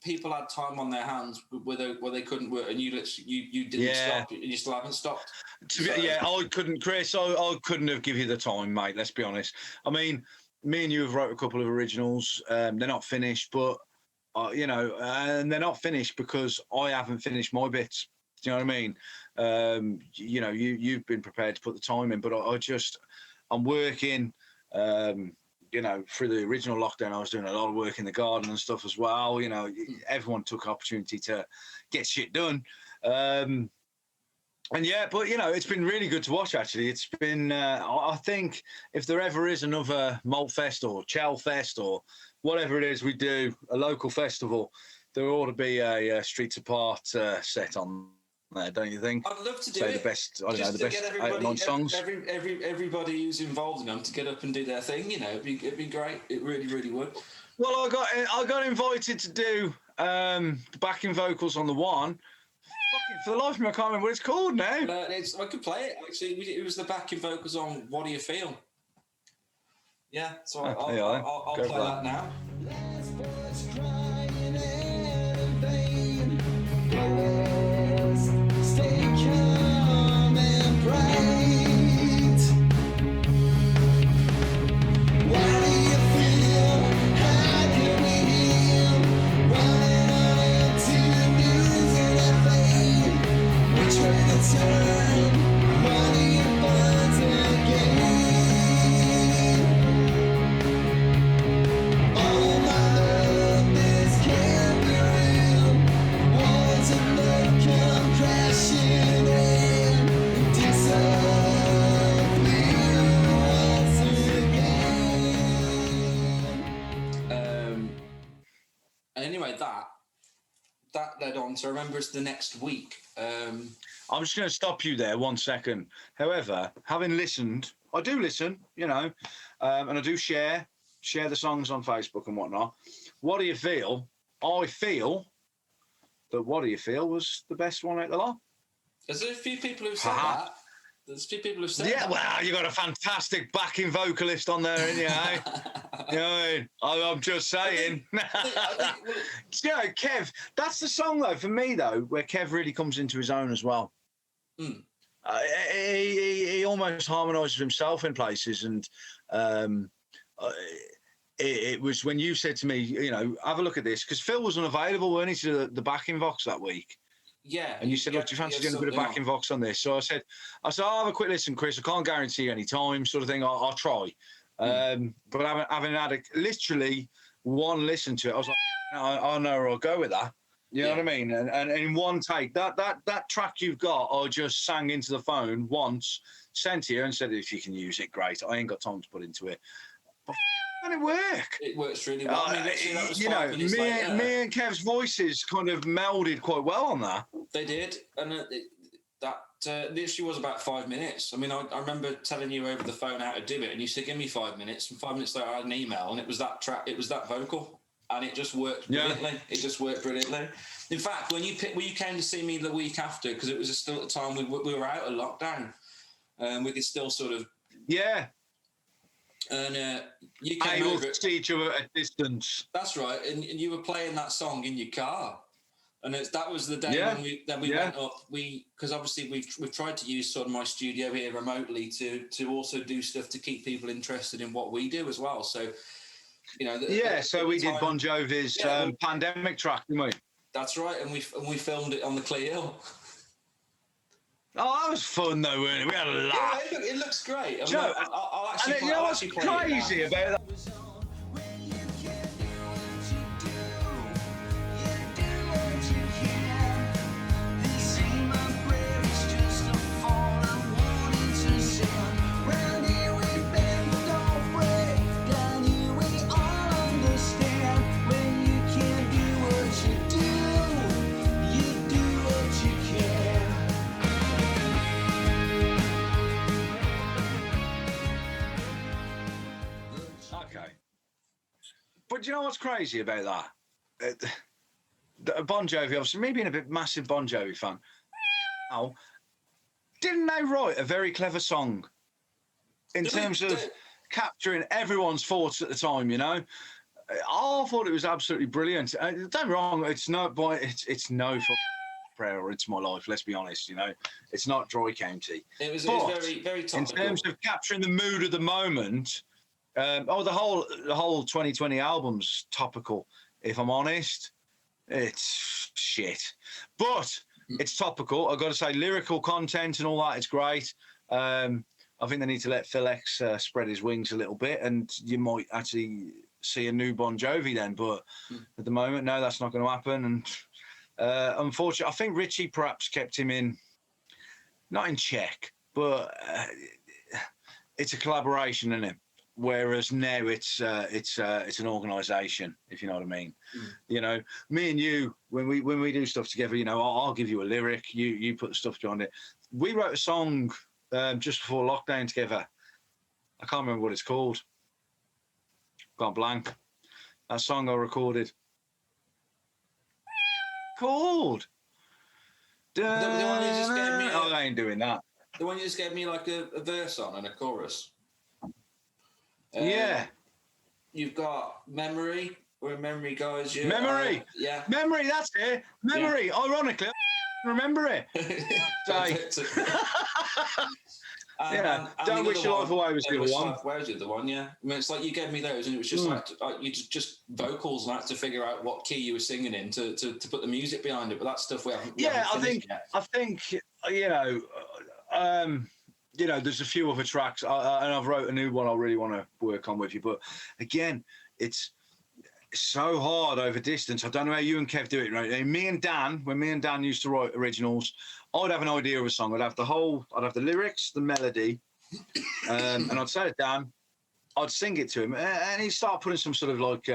people had time on their hands where they couldn't work, and you didn't stop. You still haven't stopped. I couldn't, Chris. I couldn't have given you the time, mate. Let's be honest. I mean, me and you have wrote a couple of originals. They're not finished, but you know, and they're not finished because I haven't finished my bits. Do you know what I mean? You know, you've been prepared to put the time in, but I'm working. You know, through the original lockdown, I was doing a lot of work in the garden and stuff as well. You know, everyone took opportunity to get shit done. And yeah, but, you know, it's been really good to watch, actually. It's been, I think if there ever is another Malt Fest or Chell Fest or whatever it is we do, a local festival, there ought to be a Streets Apart set on there, don't you think? I'd love to do the best, I don't know, the best 8 or 9 songs. Everybody who's involved in them to get up and do their thing, you know, it'd be great. It really, really would. Well, I got invited to do the backing vocals on the one. For the life of me, I can't remember what it's called now. I could play it, actually. It was the backing vocals on What Do You Feel? Yeah, so I'll play that now. Anyway, that led on to Remember Us the next week. I'm just going to stop you there 1 second. However, having listened, I do listen, you know, and I do share the songs on Facebook and whatnot. What Do You Feel? I feel that What Do You Feel was the best one out of the lot. There's a few people who've said that. There's a few people who've said that. Yeah, well, you got a fantastic backing vocalist on there, ain't you, eh? You know what I mean? I'm just saying. You know, Kev, that's the song, though, for me, though, where Kev really comes into his own as well. Mm. He almost harmonises himself in places, and it was when you said to me, you know, have a look at this, because Phil was unavailable, weren't he, to the backing vox that week? Yeah. And you said, look, do you fancy doing a bit of backing vox on this? So I said, I'll have a quick listen, Chris. I can't guarantee any time, sort of thing. I'll try. But having had literally one listen to it, I was like, I know where I'll go with that. You know what I mean? And in one take, that track you've got, I just sang into the phone once, sent to you and said, if you can use it, great. I ain't got time to put into it. But and it worked. It works really well. I mean, literally, that was you know, me and Kev's voices kind of melded quite well on that. They did, and that literally was about 5 minutes. I mean, I remember telling you over the phone how to do it, and you said, give me 5 minutes, and 5 minutes later I had an email, and it was that track, it was that vocal, and it just worked brilliantly. Yeah. It just worked brilliantly. In fact, when you came to see me the week after, because it was still at the time we were out of lockdown, we could still sort of Yeah. And you came Able over. to see each other at distance. That's right, and you were playing that song in your car, and that was the day Yeah. when we went up. Because obviously we've tried to use sort of my studio here remotely to also do stuff to keep people interested in what we do as well. So, you know, so we did Bon Jovi's Pandemic track, didn't we? That's right, and we filmed it on the Clio. Oh, that was fun though, wasn't it? We had a laugh. Yeah, it looks great. I'll actually, you know what's crazy about that? But do you know what's crazy about that? Bon Jovi, obviously, me being a bit massive Bon Jovi fan, didn't they write a very clever song in terms of capturing everyone's thoughts at the time, you know? I thought it was absolutely brilliant. Don't get me wrong, it's no prayer or It's My Life, let's be honest, you know? It's not Dry County. It was very, very topical. In terms of capturing the mood of the moment... the whole 2020 album's topical. If I'm honest, it's shit, but it's topical. I've got to say, lyrical content and all that, it's great. I think they need to let Phil X spread his wings a little bit, and you might actually see a new Bon Jovi then. But at the moment, no, that's not going to happen. And unfortunately, I think Richie perhaps kept him not in check, but it's a collaboration, isn't it? Whereas now it's an organisation, if you know what I mean. You know, me and you, when we do stuff together, you know, I'll give you a lyric, you put the stuff behind it. We wrote a song just before lockdown together. I can't remember what it's called. Gone blank. That song I recorded. Called. The one you just gave me. I ain't doing that. The one you just gave me like a verse on and a chorus. Yeah. You've got Memory, where Memory goes. Memory! Yeah. Memory, that's it. Memory, yeah. Ironically, I remember it. Don't wish your life away was the other one. Where's the other one, yeah. I mean, it's like you gave me those and it was just like you just vocals and that to figure out what key you were singing in to put the music behind it, but that stuff we haven't I think, you know, there's a few other tracks, and I've wrote a new one I really want to work on with you. But again, it's so hard over distance. I don't know how you and Kev do it, right? When me and Dan used to write originals, I'd have an idea of a song. I'd have the lyrics, the melody, and I'd say to Dan, I'd sing it to him, and he'd start putting some sort of like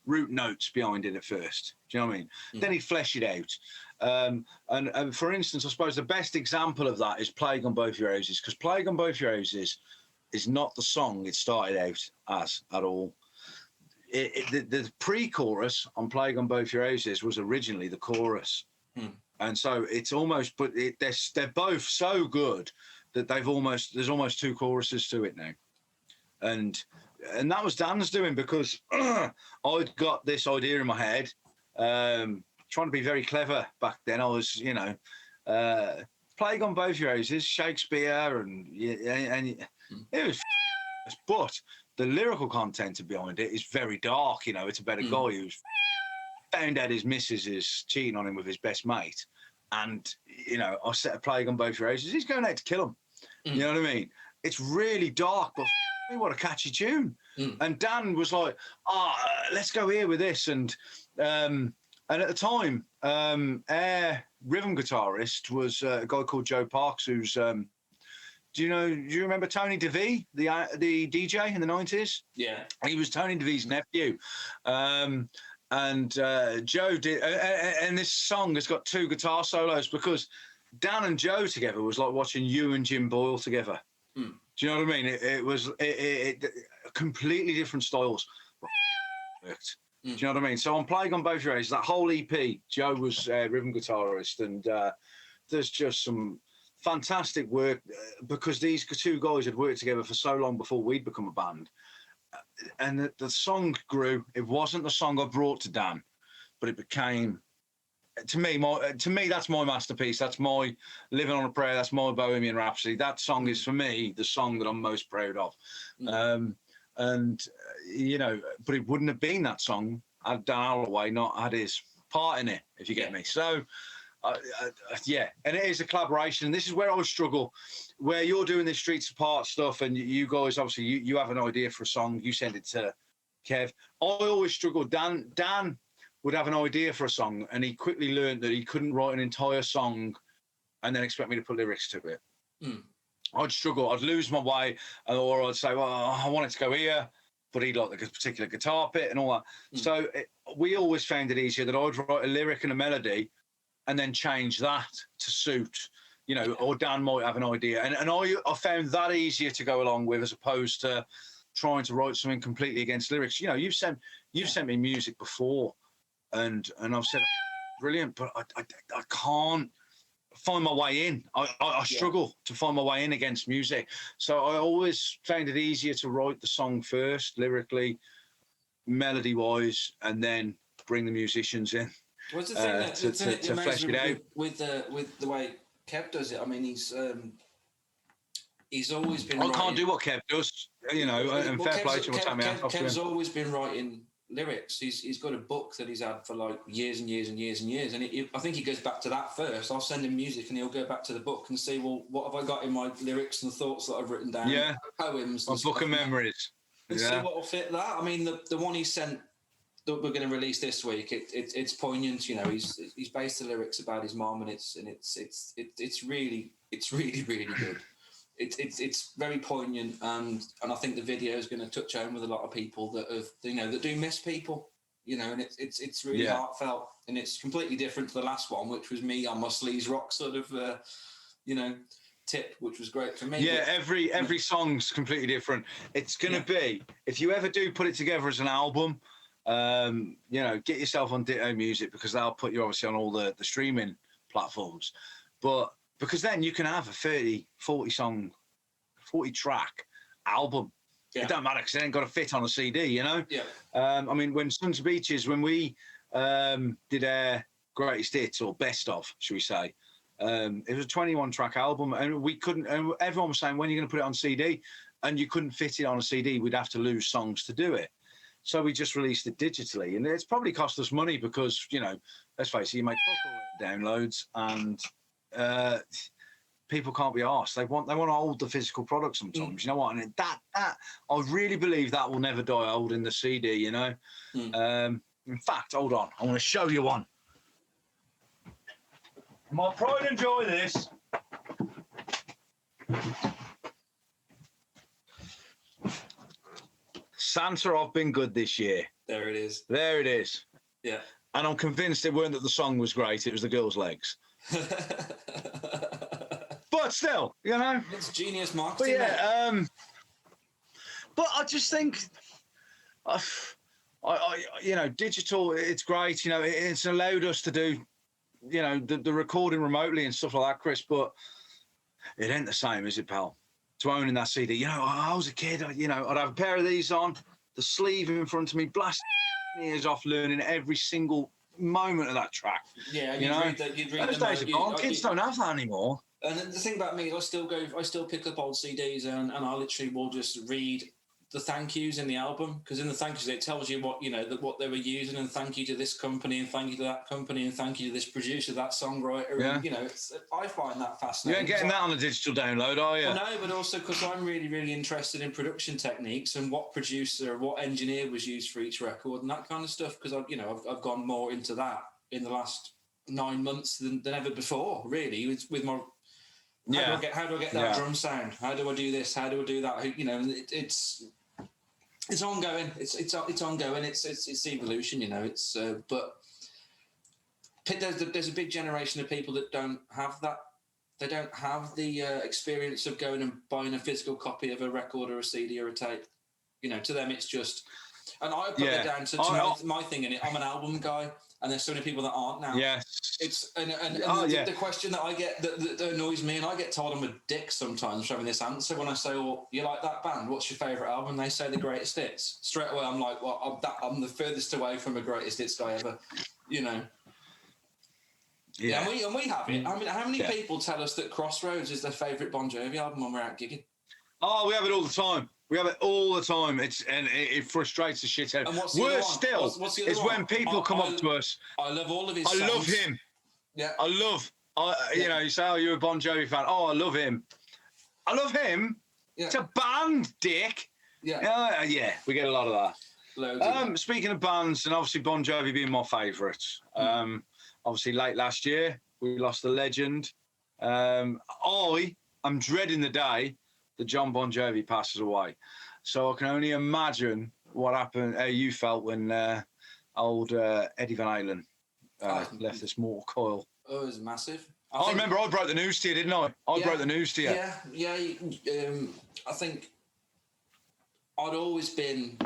root notes behind it at first. Do you know what I mean? Then he'd flesh it out. And for instance, I suppose the best example of that is Plague on Both Your Houses, because Plague on Both Your Houses is not the song it started out as at all. The pre-chorus on Plague on Both Your Houses was originally the chorus. And so it's almost, but they're both so good that there's almost two choruses to it now. And that was Dan's doing, because I'd got this idea in my head, trying to be very clever back then. I was, you know, Plague on Both Your Houses, Shakespeare, and it was, but the lyrical content behind it is very dark. You know, it's about a guy who's found out his missus is cheating on him with his best mate, and you know, I set a Plague on Both Your Houses. He's going out to kill him. You know what I mean? It's really dark, but what a catchy tune. And Dan was like, let's go here with this. And at the time, our rhythm guitarist was a guy called Joe Parks, who's, do you remember Tony DeVee, the DJ in the 90s? Yeah. He was Tony DeVee's nephew. And Joe did, and this song has got two guitar solos, because Dan and Joe together was like watching you and Jim Boyle together. Do you know what I mean? It was completely different styles. Worked. Do you know what I mean? So on Plague on Both Your Houses, that whole EP, Joe was rhythm guitarist, and there's just some fantastic work because these two guys had worked together for so long before we'd become a band. And the song grew. It wasn't the song I brought to Dan, but it became, to me, that's my masterpiece. That's my Living on a Prayer. That's my Bohemian Rhapsody. That song is, for me, the song that I'm most proud of. You know, but it wouldn't have been that song had Dan Holloway not had his part in it, if you get me. So, yeah, and it is a collaboration. And this is where I struggle, where you're doing this Streets Apart stuff, and you guys, obviously, you have an idea for a song. You send it to Kev. I always struggle. Dan would have an idea for a song, and he quickly learned that he couldn't write an entire song and then expect me to put lyrics to it. I'd struggle. I'd lose my way, or I'd say, well, I want it to go here, but he'd like the particular guitar bit and all that. So we always found it easier that I'd write a lyric and a melody and then change that to suit, you know, or Dan might have an idea. And I found that easier to go along with, as opposed to trying to write something completely against lyrics. You know, you've sent me music before, and I've said, brilliant, but I can't find my way in. I struggle to find my way in against music. So I always found it easier to write the song first, lyrically, melody-wise, and then bring the musicians in. What's the thing to flesh it out with the way Kev does it? I mean, he's always been. I can't do what Kev does, you know. And fair play to what's happening. Kev's always been writing lyrics. He's got a book that he's had for like years and years and years and years. And I think he goes back to that first. I'll send him music, and he'll go back to the book and see, well, what have I got in my lyrics and the thoughts that I've written down? Yeah, poems. A book of memories. And see what will fit that. I mean, the one he sent that we're going to release this week, it's poignant. You know, he's based the lyrics about his mom, and it's really good. It's very poignant, and I think the video is going to touch home with a lot of people that do miss people. You know, and it's really heartfelt, and it's completely different to the last one, which was me on my sleaze rock sort of tip, which was great for me. Yeah, every song's completely different. It's going to be, if you ever do put it together as an album, you know, get yourself on Ditto Music, because they'll put you obviously on all the streaming platforms. But because then you can have a 40 track album. It don't matter, because it ain't got to fit on a CD, you know? Yeah. I mean, when Sons of Beaches, when we did our greatest hits, or best of, should we say, it was a 21 track album, and we couldn't, and everyone was saying, when are you going to put it on CD? And you couldn't fit it on a CD. We'd have to lose songs to do it. So we just released it digitally, and it's probably cost us money because, you know, let's face it, you make downloads, and people can't be arsed. They want to hold the physical product sometimes. You know what? And that I really believe that will never die old in the CD. You know. In fact, hold on, I want to show you one. My pride and joy, this. Santa, I've been good this year. There it is. There it is. Yeah. And I'm convinced it weren't that the song was great, it was the girl's legs. But still, you know. It's genius marketing. But yeah, but I just think, I you know, digital, it's great. You know, it's allowed us to do, you know, the recording remotely and stuff like that, Chris, but it ain't the same, is it, pal? To owning that CD. You know, I was a kid, you know, I'd have a pair of these on, the sleeve in front of me, blasting ears off, learning every single moment of that track. Yeah, you know, those days are gone. Kids don't have that anymore. And the thing about me, I still pick up old CDs, and I literally will just read the thank yous in the album, because in the thank yous it tells you what, you know, what they were using, and thank you to this company, and thank you to that company, and thank you to this producer, that songwriter. Yeah. And, you know, I find that fascinating. You ain't getting that on a digital download, are you? No, but also because I'm really, really interested in production techniques and what producer, what engineer was used for each record and that kind of stuff. Because I've gone more into that in the last 9 months than ever before. Really, with my how do I get that drum sound? How do I do this? How do I do that? You know, it's ongoing. It's ongoing. It's evolution. You know. But there's a big generation of people that don't have that. They don't have the experience of going and buying a physical copy of a record or a CD or a tape. You know, to them it's just. And I put it down to my thing in it. I'm an album guy, and there's so many people that aren't now. Yes. It's the question that I get that annoys me, and I get told I'm a dick sometimes for having this answer when I say, "Well, you like that band? What's your favourite album?" And they say the Greatest Hits. Straight away, I'm like, "Well, I'm the furthest away from a Greatest Hits guy ever," you know. Yeah, and we have it. I mean, how many people tell us that Crossroads is their favourite Bon Jovi album when we're out gigging? Oh, we have it all the time. We have it all the time. It frustrates the shit out. Worse still is when people come up to us. I love all of his songs. I love him. Yeah. You know, you say, "Oh, you're a Bon Jovi fan." "Oh, I love him." I love him. Yeah. It's a band, dick. Yeah. Yeah, we get a lot of that. Speaking of bands, and obviously Bon Jovi being my favourite. Obviously, late last year, we lost a legend. I am dreading the day that John Bon Jovi passes away. So I can only imagine what happened, how you felt when old Eddie Van Halen left this mortal coil. Oh, it was massive. I remember I broke the news to you, didn't I? I broke the news to you. Yeah. I think I'd always been,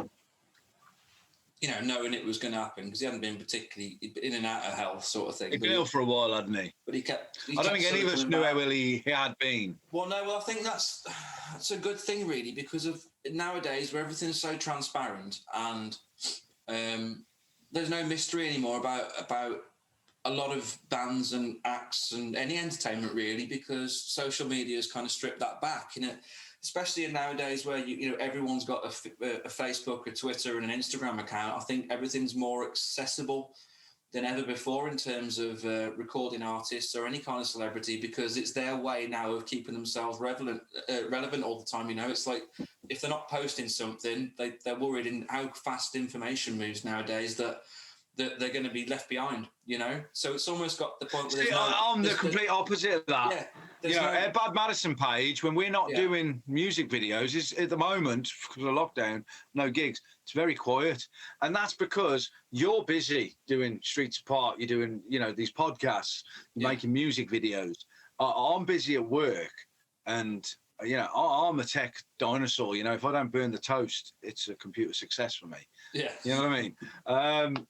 you know, knowing it was going to happen because he hadn't been particularly in and out of health sort of thing. He'd been ill for a while, hadn't he? But he kept. I don't think any of us knew how ill he had been. Well, no. Well, I think that's a good thing, really, because of nowadays where everything's so transparent and there's no mystery anymore about a lot of bands and acts and any entertainment, really, because social media has kind of stripped that back. You know, especially in nowadays where you know everyone's got a Facebook, a Twitter, and an Instagram account. I think everything's more accessible than ever before in terms of recording artists or any kind of celebrity, because it's their way now of keeping themselves relevant all the time. You know, it's like if they're not posting something, they're worried in how fast information moves nowadays that they're going to be left behind, you know? So it's almost got the point where I'm the complete opposite of that. Yeah, you know, our Bad Madison page, when we're not doing music videos, is at the moment, because of lockdown, no gigs, it's very quiet. And that's because you're busy doing Streets Apart, you're doing, you know, these podcasts, you're making music videos. I'm busy at work, and, you know, I'm a tech dinosaur. You know, if I don't burn the toast, it's a computer success for me. Yeah. You know what I mean?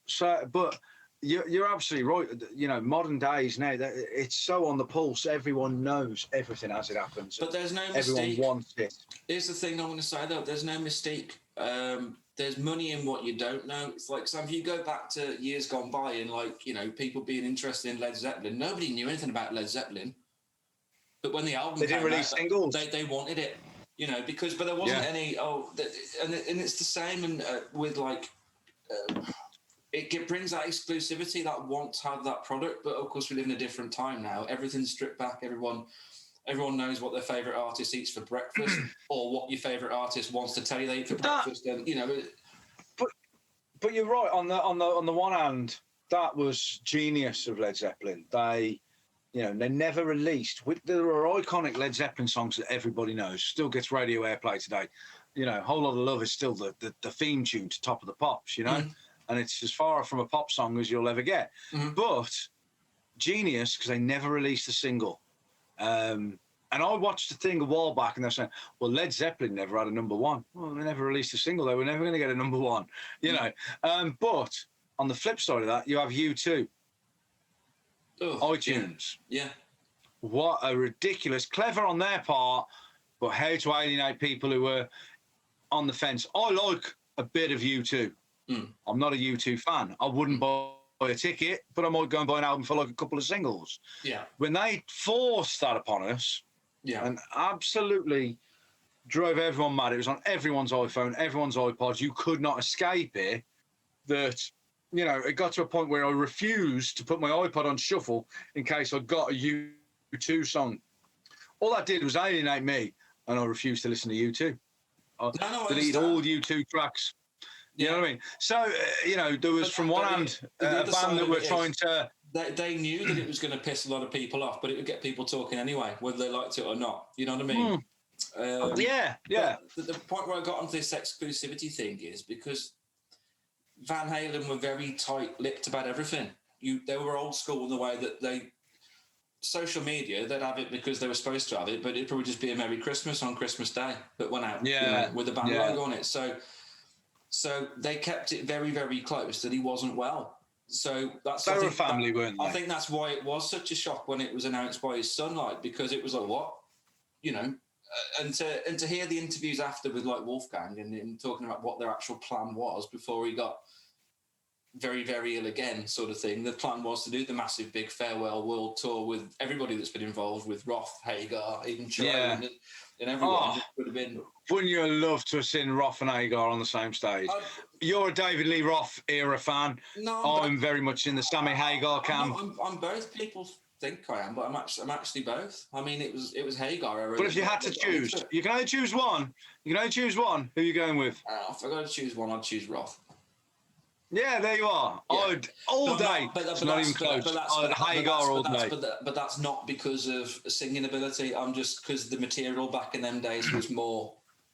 But you're absolutely right. You know, modern days now, it's so on the pulse. Everyone knows everything as it happens. But there's no mystique. Everyone wants it. Here's the thing I'm going to say, though. There's no mystique. There's money in what you don't know. It's like, so if you go back to years gone by and, like, you know, people being interested in Led Zeppelin, nobody knew anything about Led Zeppelin. But when the album they didn't release singles. They wanted it, you know, but there wasn't any. And it's the same and with like it brings that exclusivity, that want to have that product. But of course, we live in a different time now. Everything's stripped back. Everyone knows what their favourite artist eats for breakfast, or what your favourite artist wants to tell you they eat for breakfast. And you know, but you're right on the one hand. That was genius of Led Zeppelin. You know, they never released. There are iconic Led Zeppelin songs that everybody knows. Still gets radio airplay today. You know, Whole Lot of Love is still the theme tune to Top of the Pops, you know? And it's as far from a pop song as you'll ever get. But genius, because they never released a single. And I watched the thing a while back, and they're saying, well, Led Zeppelin never had a number one. Well, they never released a single. They were never going to get a number one, you know? But on the flip side of that, you have U2. iTunes. Yeah. What a ridiculous, clever on their part, but how to alienate people who were on the fence. I like a bit of U2. I'm not a U2 fan. I wouldn't buy a ticket, but I might go and buy an album for like a couple of singles. Yeah. When they forced that upon us, and absolutely drove everyone mad. It was on everyone's iPhone, everyone's iPod. You could not escape it. That, you know, it got to a point where I refused to put my iPod on shuffle in case I got a U2 song. All that did was alienate me, and I refused to listen to U2. I deleted all U2 tracks. You know what I mean? So, you know, there was from one hand a band that were trying to... They knew that it was going to piss a lot of people off, but it would get people talking anyway, whether they liked it or not. You know what I mean? The point where I got onto this exclusivity thing is because Van Halen were very tight-lipped about everything. They were old school in the way that social media, they'd have it because they were supposed to have it, but it'd probably just be a Merry Christmas on Christmas Day that went out with the band logo on it. So they kept it very, very close that he wasn't well. So that's they were a family, weren't they? I think that's why it was such a shock when it was announced by his son, like, because it was like, what, you know, and to hear the interviews after with like Wolfgang and talking about what their actual plan was before he got very, very ill again, sort of thing. The plan was to do the massive big farewell world tour with everybody that's been involved, with Roth, Hagar, even Joe, and everyone. Would have been. Wouldn't you have loved to have seen Roth and Hagar on the same stage? You're a David Lee Roth era fan. No, I'm very much in the Sammy Hagar camp. I'm both. People think I am, but I'm actually both. I mean, it was Hagar era. But if you had to choose, you can only choose one. You can only choose one. Who are you going with? If I got to choose one, I'd choose Roth. Yeah, there you are. Yeah. All day. It's not even close. Hagar all day. But that's not because of singing ability. I'm just because the material back in them days was more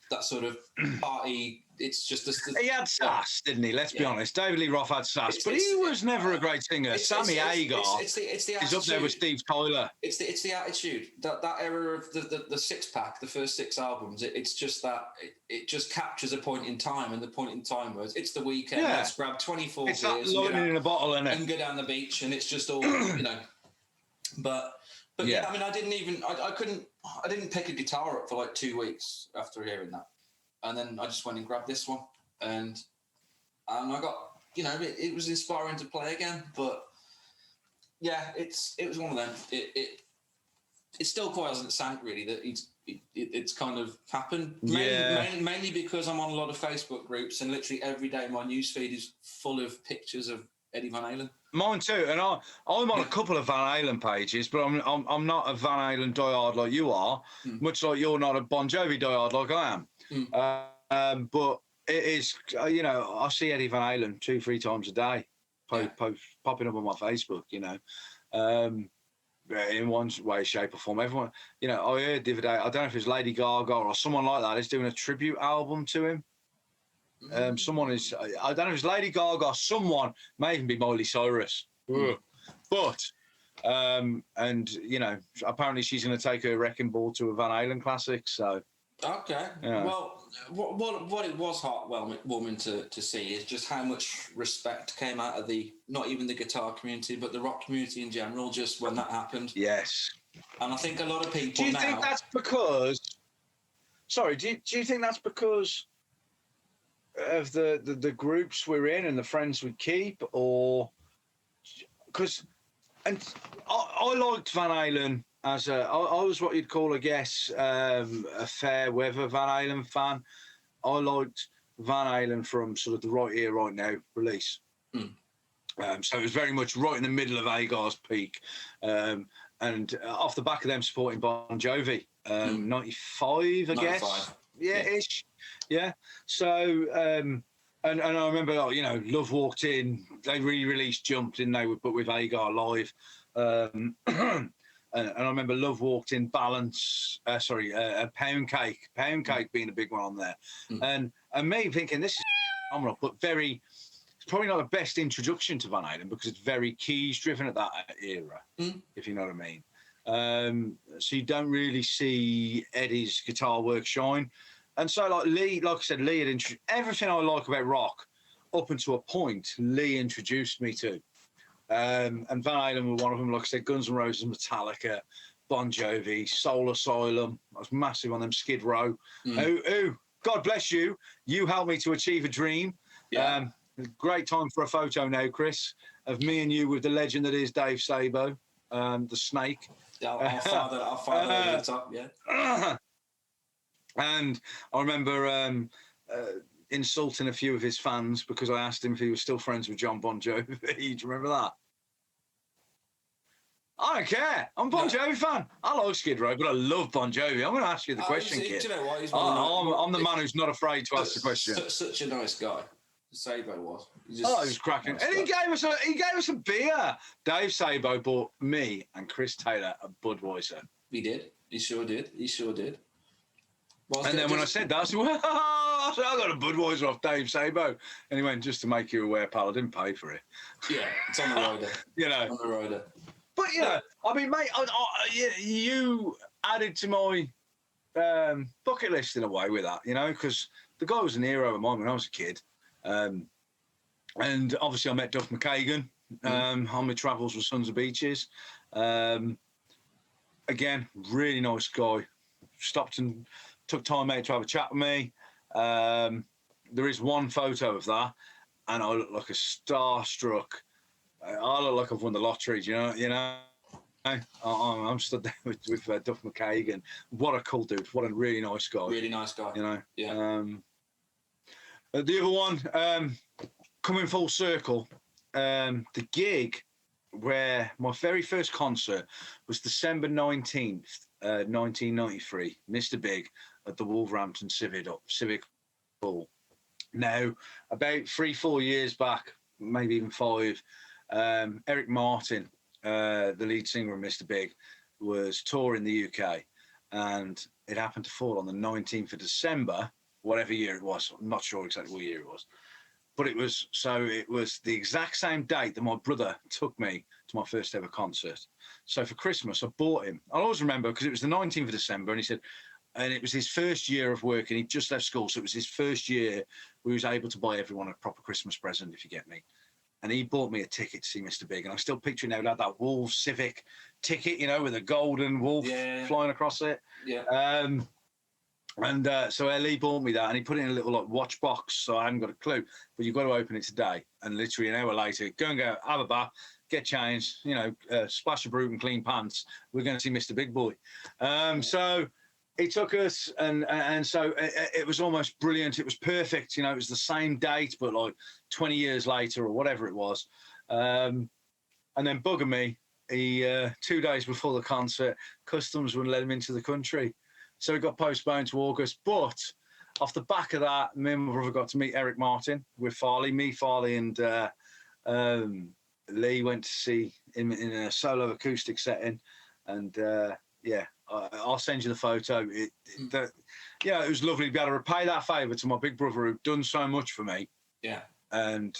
that sort of party. It's just he had sass, didn't he? Let's be honest. David Lee Roth had sass, but he was never a great singer. Sammy Hagar is up there with Steve Tyler. It's the attitude. That era of the six pack, the first six albums. It's just that it just captures a point in time, and the point in time was it's the weekend. Yeah. Let's grab 24 beers. It's that lightning in a bottle, innit? And go down the beach, and it's just all you know. But yeah, I mean, I didn't pick a guitar up for like 2 weeks after hearing that. And then I just went and grabbed this one, and I got, you know, it was inspiring to play again. But yeah, it was one of them. It still quite hasn't sank really that it's kind of happened. Mainly because I'm on a lot of Facebook groups, and literally every day my newsfeed is full of pictures of Eddie Van Halen. Mine too, and I'm on a couple of Van Halen pages, but I'm not a Van Halen diehard like you are, much like you're not a Bon Jovi diehard like I am. But it is, you know, I see Eddie Van Halen 2-3 times a day, popping up on my Facebook, you know, in one way, shape or form. Everyone, you know, I heard the other day, I don't know if it's Lady Gaga or someone like that is doing a tribute album to him. Someone is, I don't know if it's Lady Gaga, someone, may even be Miley Cyrus. But, and, you know, apparently she's going to take her wrecking ball to a Van Halen classic, so. Okay. Yeah. Well, what it was heartwarming to see is just how much respect came out of not even the guitar community, but the rock community in general, just when that happened. Yes. And I think a lot of people Do you think that's because... Sorry, do you think that's because of the groups we're in and the friends we keep, or... Because... And I liked Van Halen... I was what you'd call, I guess, a fair weather Van Halen fan. I liked Van Halen from sort of the Right Here, Right Now release. So it was very much right in the middle of Hagar's peak. And off the back of them supporting Bon Jovi, 95, I guess. Yeah, ish. Yeah. So, and I remember, you know, Love Walked In, they re-released Jump, didn't they, but with Hagar live. And I remember Love Walked In, Balance, Pound Cake being a big one on there. And me thinking, this is phenomenal, but it's probably not the best introduction to Van Halen because it's very keys driven at that era, if you know what I mean. So you don't really see Eddie's guitar work shine. And so like I said, Lee had everything I like about rock up until a point, Lee introduced me to. And Van Halen were one of them, like I said, Guns N' Roses, Metallica, Bon Jovi, Soul Asylum. I was massive on them, Skid Row. God bless you. You helped me to achieve a dream. Yeah. Great time for a photo now, Chris, of me and you with the legend that is Dave Sabo, the Snake. Yeah, I'll fire that over the top, yeah. And I remember... insulting a few of his fans because I asked him if he was still friends with John Bon Jovi. Do you remember that? I don't care. I'm a Bon Jovi fan. I like Skid Row, but I love Bon Jovi. I'm going to ask you the question, kid. Do you know what? I'm the man who's not afraid to ask the question. Such a nice guy. Sabo was. He was cracking. And he gave us a beer. Dave Sabo bought me and Chris Taylor a Budweiser. He did. He sure did. And then when I said that, I said, well, I got a Budweiser off Dave Sabo. And he went, just to make you aware, pal, I didn't pay for it. Yeah, it's on the rider. You know. On the rider. But, you know, I mean, mate, you added to my bucket list in a way with that, you know, because the guy was an hero of mine when I was a kid. And obviously I met Duff McKagan on my travels with Sons of Beaches. Again, really nice guy. Stopped and took time out to have a chat with me. There is one photo of that, and I look like a starstruck. I look like I've won the lottery. You know. I'm stood there with Duff McKagan. What a cool dude! What a really nice guy. Really nice guy. You know. Yeah. The other one, coming full circle, the gig where my very first concert was December 19th, 1993, Mr. Big at the Wolverhampton Civic Hall. Now, about 3-4 years back, maybe even 5, Eric Martin, the lead singer of Mr. Big, was touring the UK, and it happened to fall on the 19th of December, whatever year it was. I'm not sure exactly what year it was. But it was the exact same date that my brother took me to my first ever concert. So for Christmas, I bought him. I'll always remember because it was the 19th of December, and he said, and it was his first year of work, and he'd just left school, so it was his first year where he was able to buy everyone a proper Christmas present, if you get me. And he bought me a ticket to see Mr. Big, and I'm still picturing now that Wolf Civic ticket, you know, with a golden wolf flying across it. Yeah. So Lee bought me that, and he put it in a little like watch box, so I hadn't got a clue. But you've got to open it today, and literally an hour later, go, have a bath, get changed, you know, splash of brew and clean pants. We're going to see Mr. Big Boy. So he took us, and so it was almost brilliant. It was perfect, you know. It was the same date, but like 20 years later or whatever it was. And then bugger me, he 2 days before the concert, customs wouldn't let him into the country. So it got postponed to August. But off the back of that, me and my brother got to meet Eric Martin with Farley. Me, Farley, and Lee went to see him in a solo acoustic setting. And I'll send you the photo. It was lovely to be able to repay that favour to my big brother who'd done so much for me. Yeah. And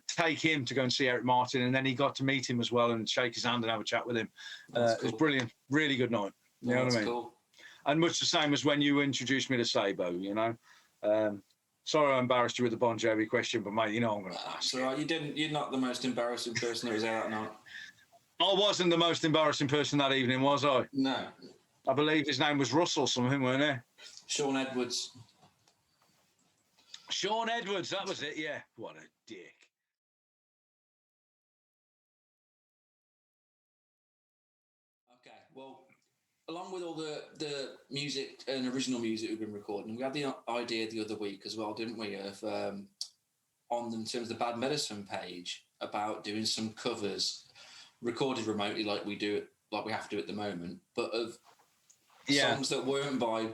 take him to go and see Eric Martin. And then he got to meet him as well and shake his hand and have a chat with him. It was brilliant. Really good night. You know what I mean? Cool. And much the same as when you introduced me to Sabo, you know. Sorry I embarrassed you with the Bon Jovi question, but, mate, you know I'm going to ask. That's all right. You're not the most embarrassing person that was there that night. I wasn't the most embarrassing person that evening, was I? No. I believe his name was Russell something, weren't it? Sean Edwards. Sean Edwards, that was it, yeah. What a dick. Okay, well, along with all the music and original music we've been recording, we had the idea the other week as well, didn't we, of in terms of the Bad Medicine page, about doing some covers recorded remotely like we have to do at the moment, but of songs that weren't by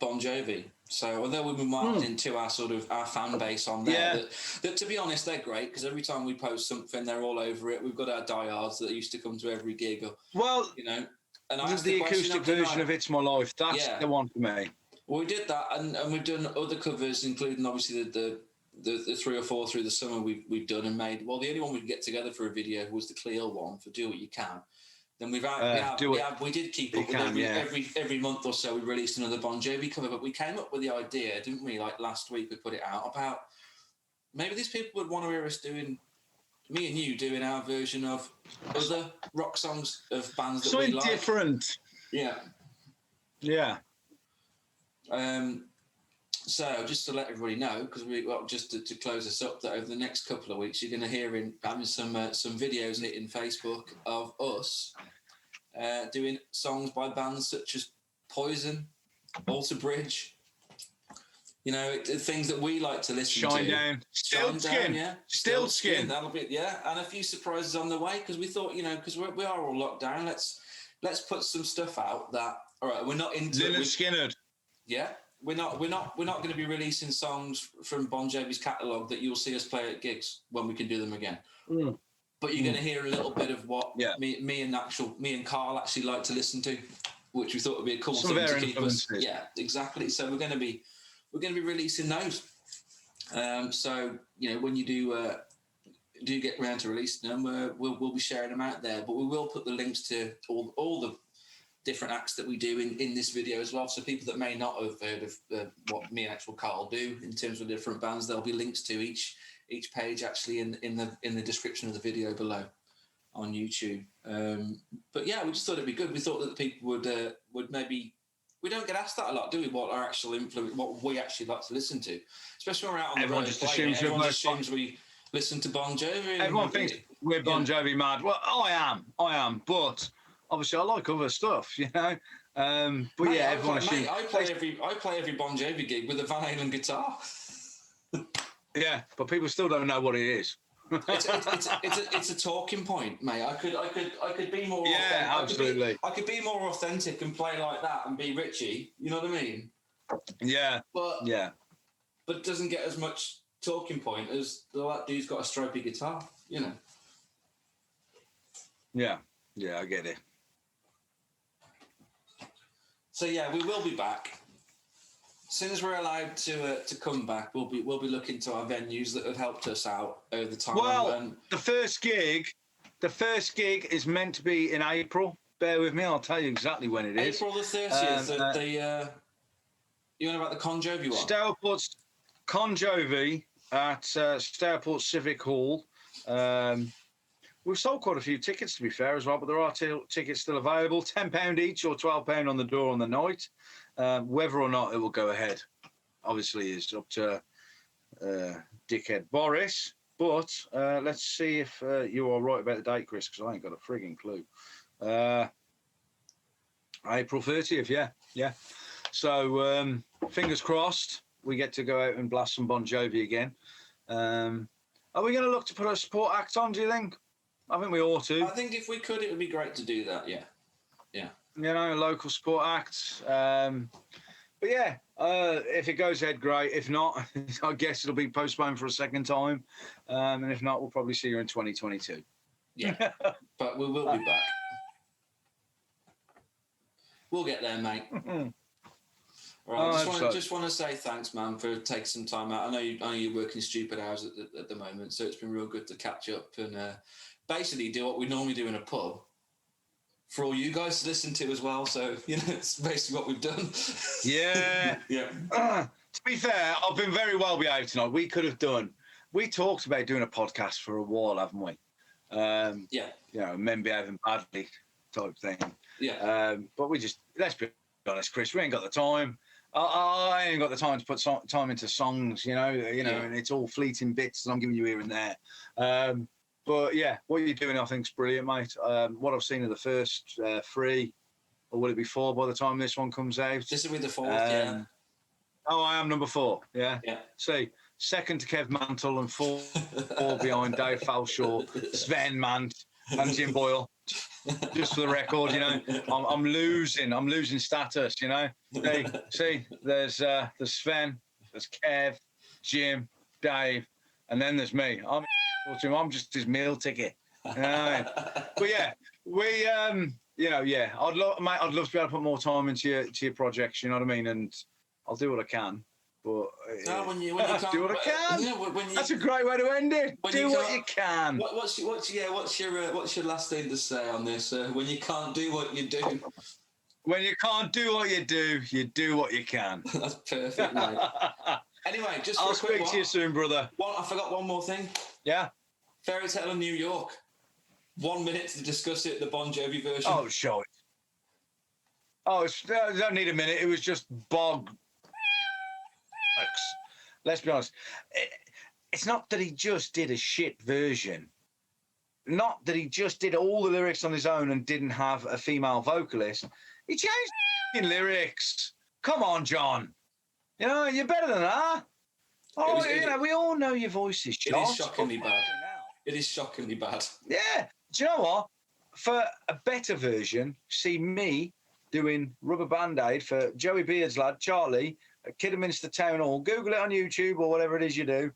Bon Jovi. So although we've been marketing to our fan base on there, that to be honest, they're great because every time we post something, they're all over it. We've got our diehards that used to come to every gig. You know, and I the acoustic version of "It's My Life." That's the one for me. Well, we did that, and we've done other covers, including obviously the 3 or 4 through the summer we've done and made. Well, the only one we could get together for a video was the Cleo one for "Do What You Can." Then we did keep up with every month or so we released another Bon Jovi cover, but we came up with the idea, didn't we? Like last week we put it out about maybe these people would want to hear us doing, me and you doing our version of other rock songs of bands that we like. Something different. Yeah. Yeah. So just to let everybody know, because just to close us up, that over the next couple of weeks you're going to hear having some videos hitting Facebook of us doing songs by bands such as Poison, Alter Bridge, you know, things that we like to listen to. Down. Stiltskin. Yeah. Stiltskin. That'll be, and a few surprises on the way, because we thought, you know, because we are all locked down, let's put some stuff out that, all right, we're not into Lynyrd Skynyrd. Yeah. We're not going to be releasing songs from Bon Jovi's catalogue that you'll see us play at gigs when we can do them again. But you're going to hear a little bit of what me and Carl actually like to listen to, which we thought would be a cool thing to keep us. Yeah, exactly. So we're going to be releasing those. So you know, when you do get around to releasing them, we'll be sharing them out there. But we will put the links to all the different acts that we do in this video as well. So people that may not have heard of what me and actual Carl do in terms of different bands, there'll be links to each each page actually in the description of the video below on YouTube. But yeah, we just thought it'd be good. We thought that the people would maybe. We don't get asked that a lot, do we? What our actual influence, what we actually like to listen to, especially when we're out on the road. Everyone just assumes we listen to Bon Jovi. Everyone thinks we're Bon Jovi mad. Well, I am, but obviously I like other stuff, you know. But mate, yeah, everyone assumes. I play every Bon Jovi gig with a Van Halen guitar. Yeah, but people still don't know what it is. It's a talking point, mate. I could be more. Yeah, authentic. absolutely. I could be more authentic and play like that and be Richie. You know what I mean? Yeah. But it doesn't get as much talking point as that dude's got a stripy guitar. You know. Yeah, I get it. So yeah, we will be back. As soon as we're allowed to come back, we'll be looking to our venues that have helped us out over the time. Well, the first gig is meant to be in April. Bear with me, I'll tell you exactly when it is. April the 30th. You know about the Bon Jovi one? Stourport's Bon Jovi at Stourport Civic Hall. We've sold quite a few tickets, to be fair, as well, but there are tickets still available. £10 each or £12 on the door on the night. Whether or not it will go ahead, obviously, is up to dickhead Boris. But let's see if you are right about the date, Chris, because I ain't got a frigging clue. April 30th, yeah. So fingers crossed, we get to go out and blast some Bon Jovi again. Are we going to look to put a support act on, do you think? I think we ought to. I think if we could, it would be great to do that, yeah. You know, a local sport act. But yeah, if it goes ahead, great. If not, I guess it'll be postponed for a second time. And if not, we'll probably see you in 2022. Yeah, but we will be back. We'll get there, mate. Right, I just want to say thanks, man, for taking some time out. I know you're working stupid hours at the moment, so it's been real good to catch up and basically do what we normally do in a pub. For all you guys to listen to as well, so you know it's basically what we've done. Yeah. To be fair, I've been very well behaved tonight. We talked about doing a podcast for a while, haven't we? You know, men behaving badly type thing. Yeah. But we just, let's be honest, Chris, we ain't got the time. I ain't got the time to put time into songs, you know, and it's all fleeting bits that I'm giving you here and there. But yeah, what you're doing, I think, is brilliant, mate. What I've seen of the first 3, or will it be 4 by the time this one comes out? This will be the 4th, yeah. Oh, I am number 4, yeah? Yeah. See, 2nd to Kev Mantle and 4 behind Dave Falshaw, Sven Mant and Jim Boyle. Just for the record, you know, I'm losing status, you know. See, there's Sven, there's Kev, Jim, Dave, and then there's me. I'm just his meal ticket. You know? But yeah, we I'd love to be able to put more time into your projects, you know what I mean? And I'll do what I can. But when you can't, do what I can. That's a great way to end it. Do what you can. What's your last thing to say on this? When you can't do what you do. When you can't do what you do what you can. That's perfect, mate. Anyway, just I'll speak to you soon, brother. I forgot one more thing. Yeah. Fairy Tale of New York. 1 minute to discuss it, the Bon Jovi version. Oh, show it. Oh, I don't need a minute. It was just bog. Let's be honest. It's not that he just did a shit version. Not that he just did all the lyrics on his own and didn't have a female vocalist. He changed lyrics. Come on, John. You know, you're better than that. We all know your voice is shot. It is shockingly bad. It is shockingly bad. Yeah. Do you know what? For a better version, see me doing Rubber Band-Aid for Joey Beard's lad, Charlie, at Kidderminster Town Hall. Google it on YouTube or whatever it is you do.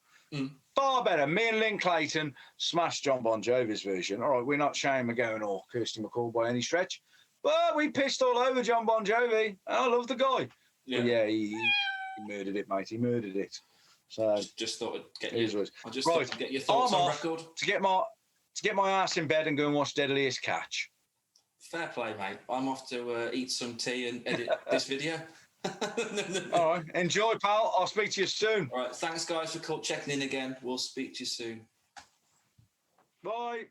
Far better. Me and Lynn Clayton smashed John Bon Jovi's version. All right, we're not Shane McGowan or Kirsty McCall by any stretch, but we pissed all over John Bon Jovi. I love the guy. Yeah, he murdered it, mate. He murdered it. So just thought I'd get your thoughts on record. To get my ass in bed and go and watch Deadliest Catch. Fair play, mate. I'm off to eat some tea and edit this video. All right. Enjoy, pal. I'll speak to you soon. All right. Thanks, guys, for checking in again. We'll speak to you soon. Bye.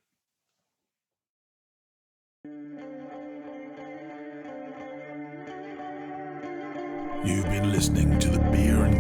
You've been listening to the Beer and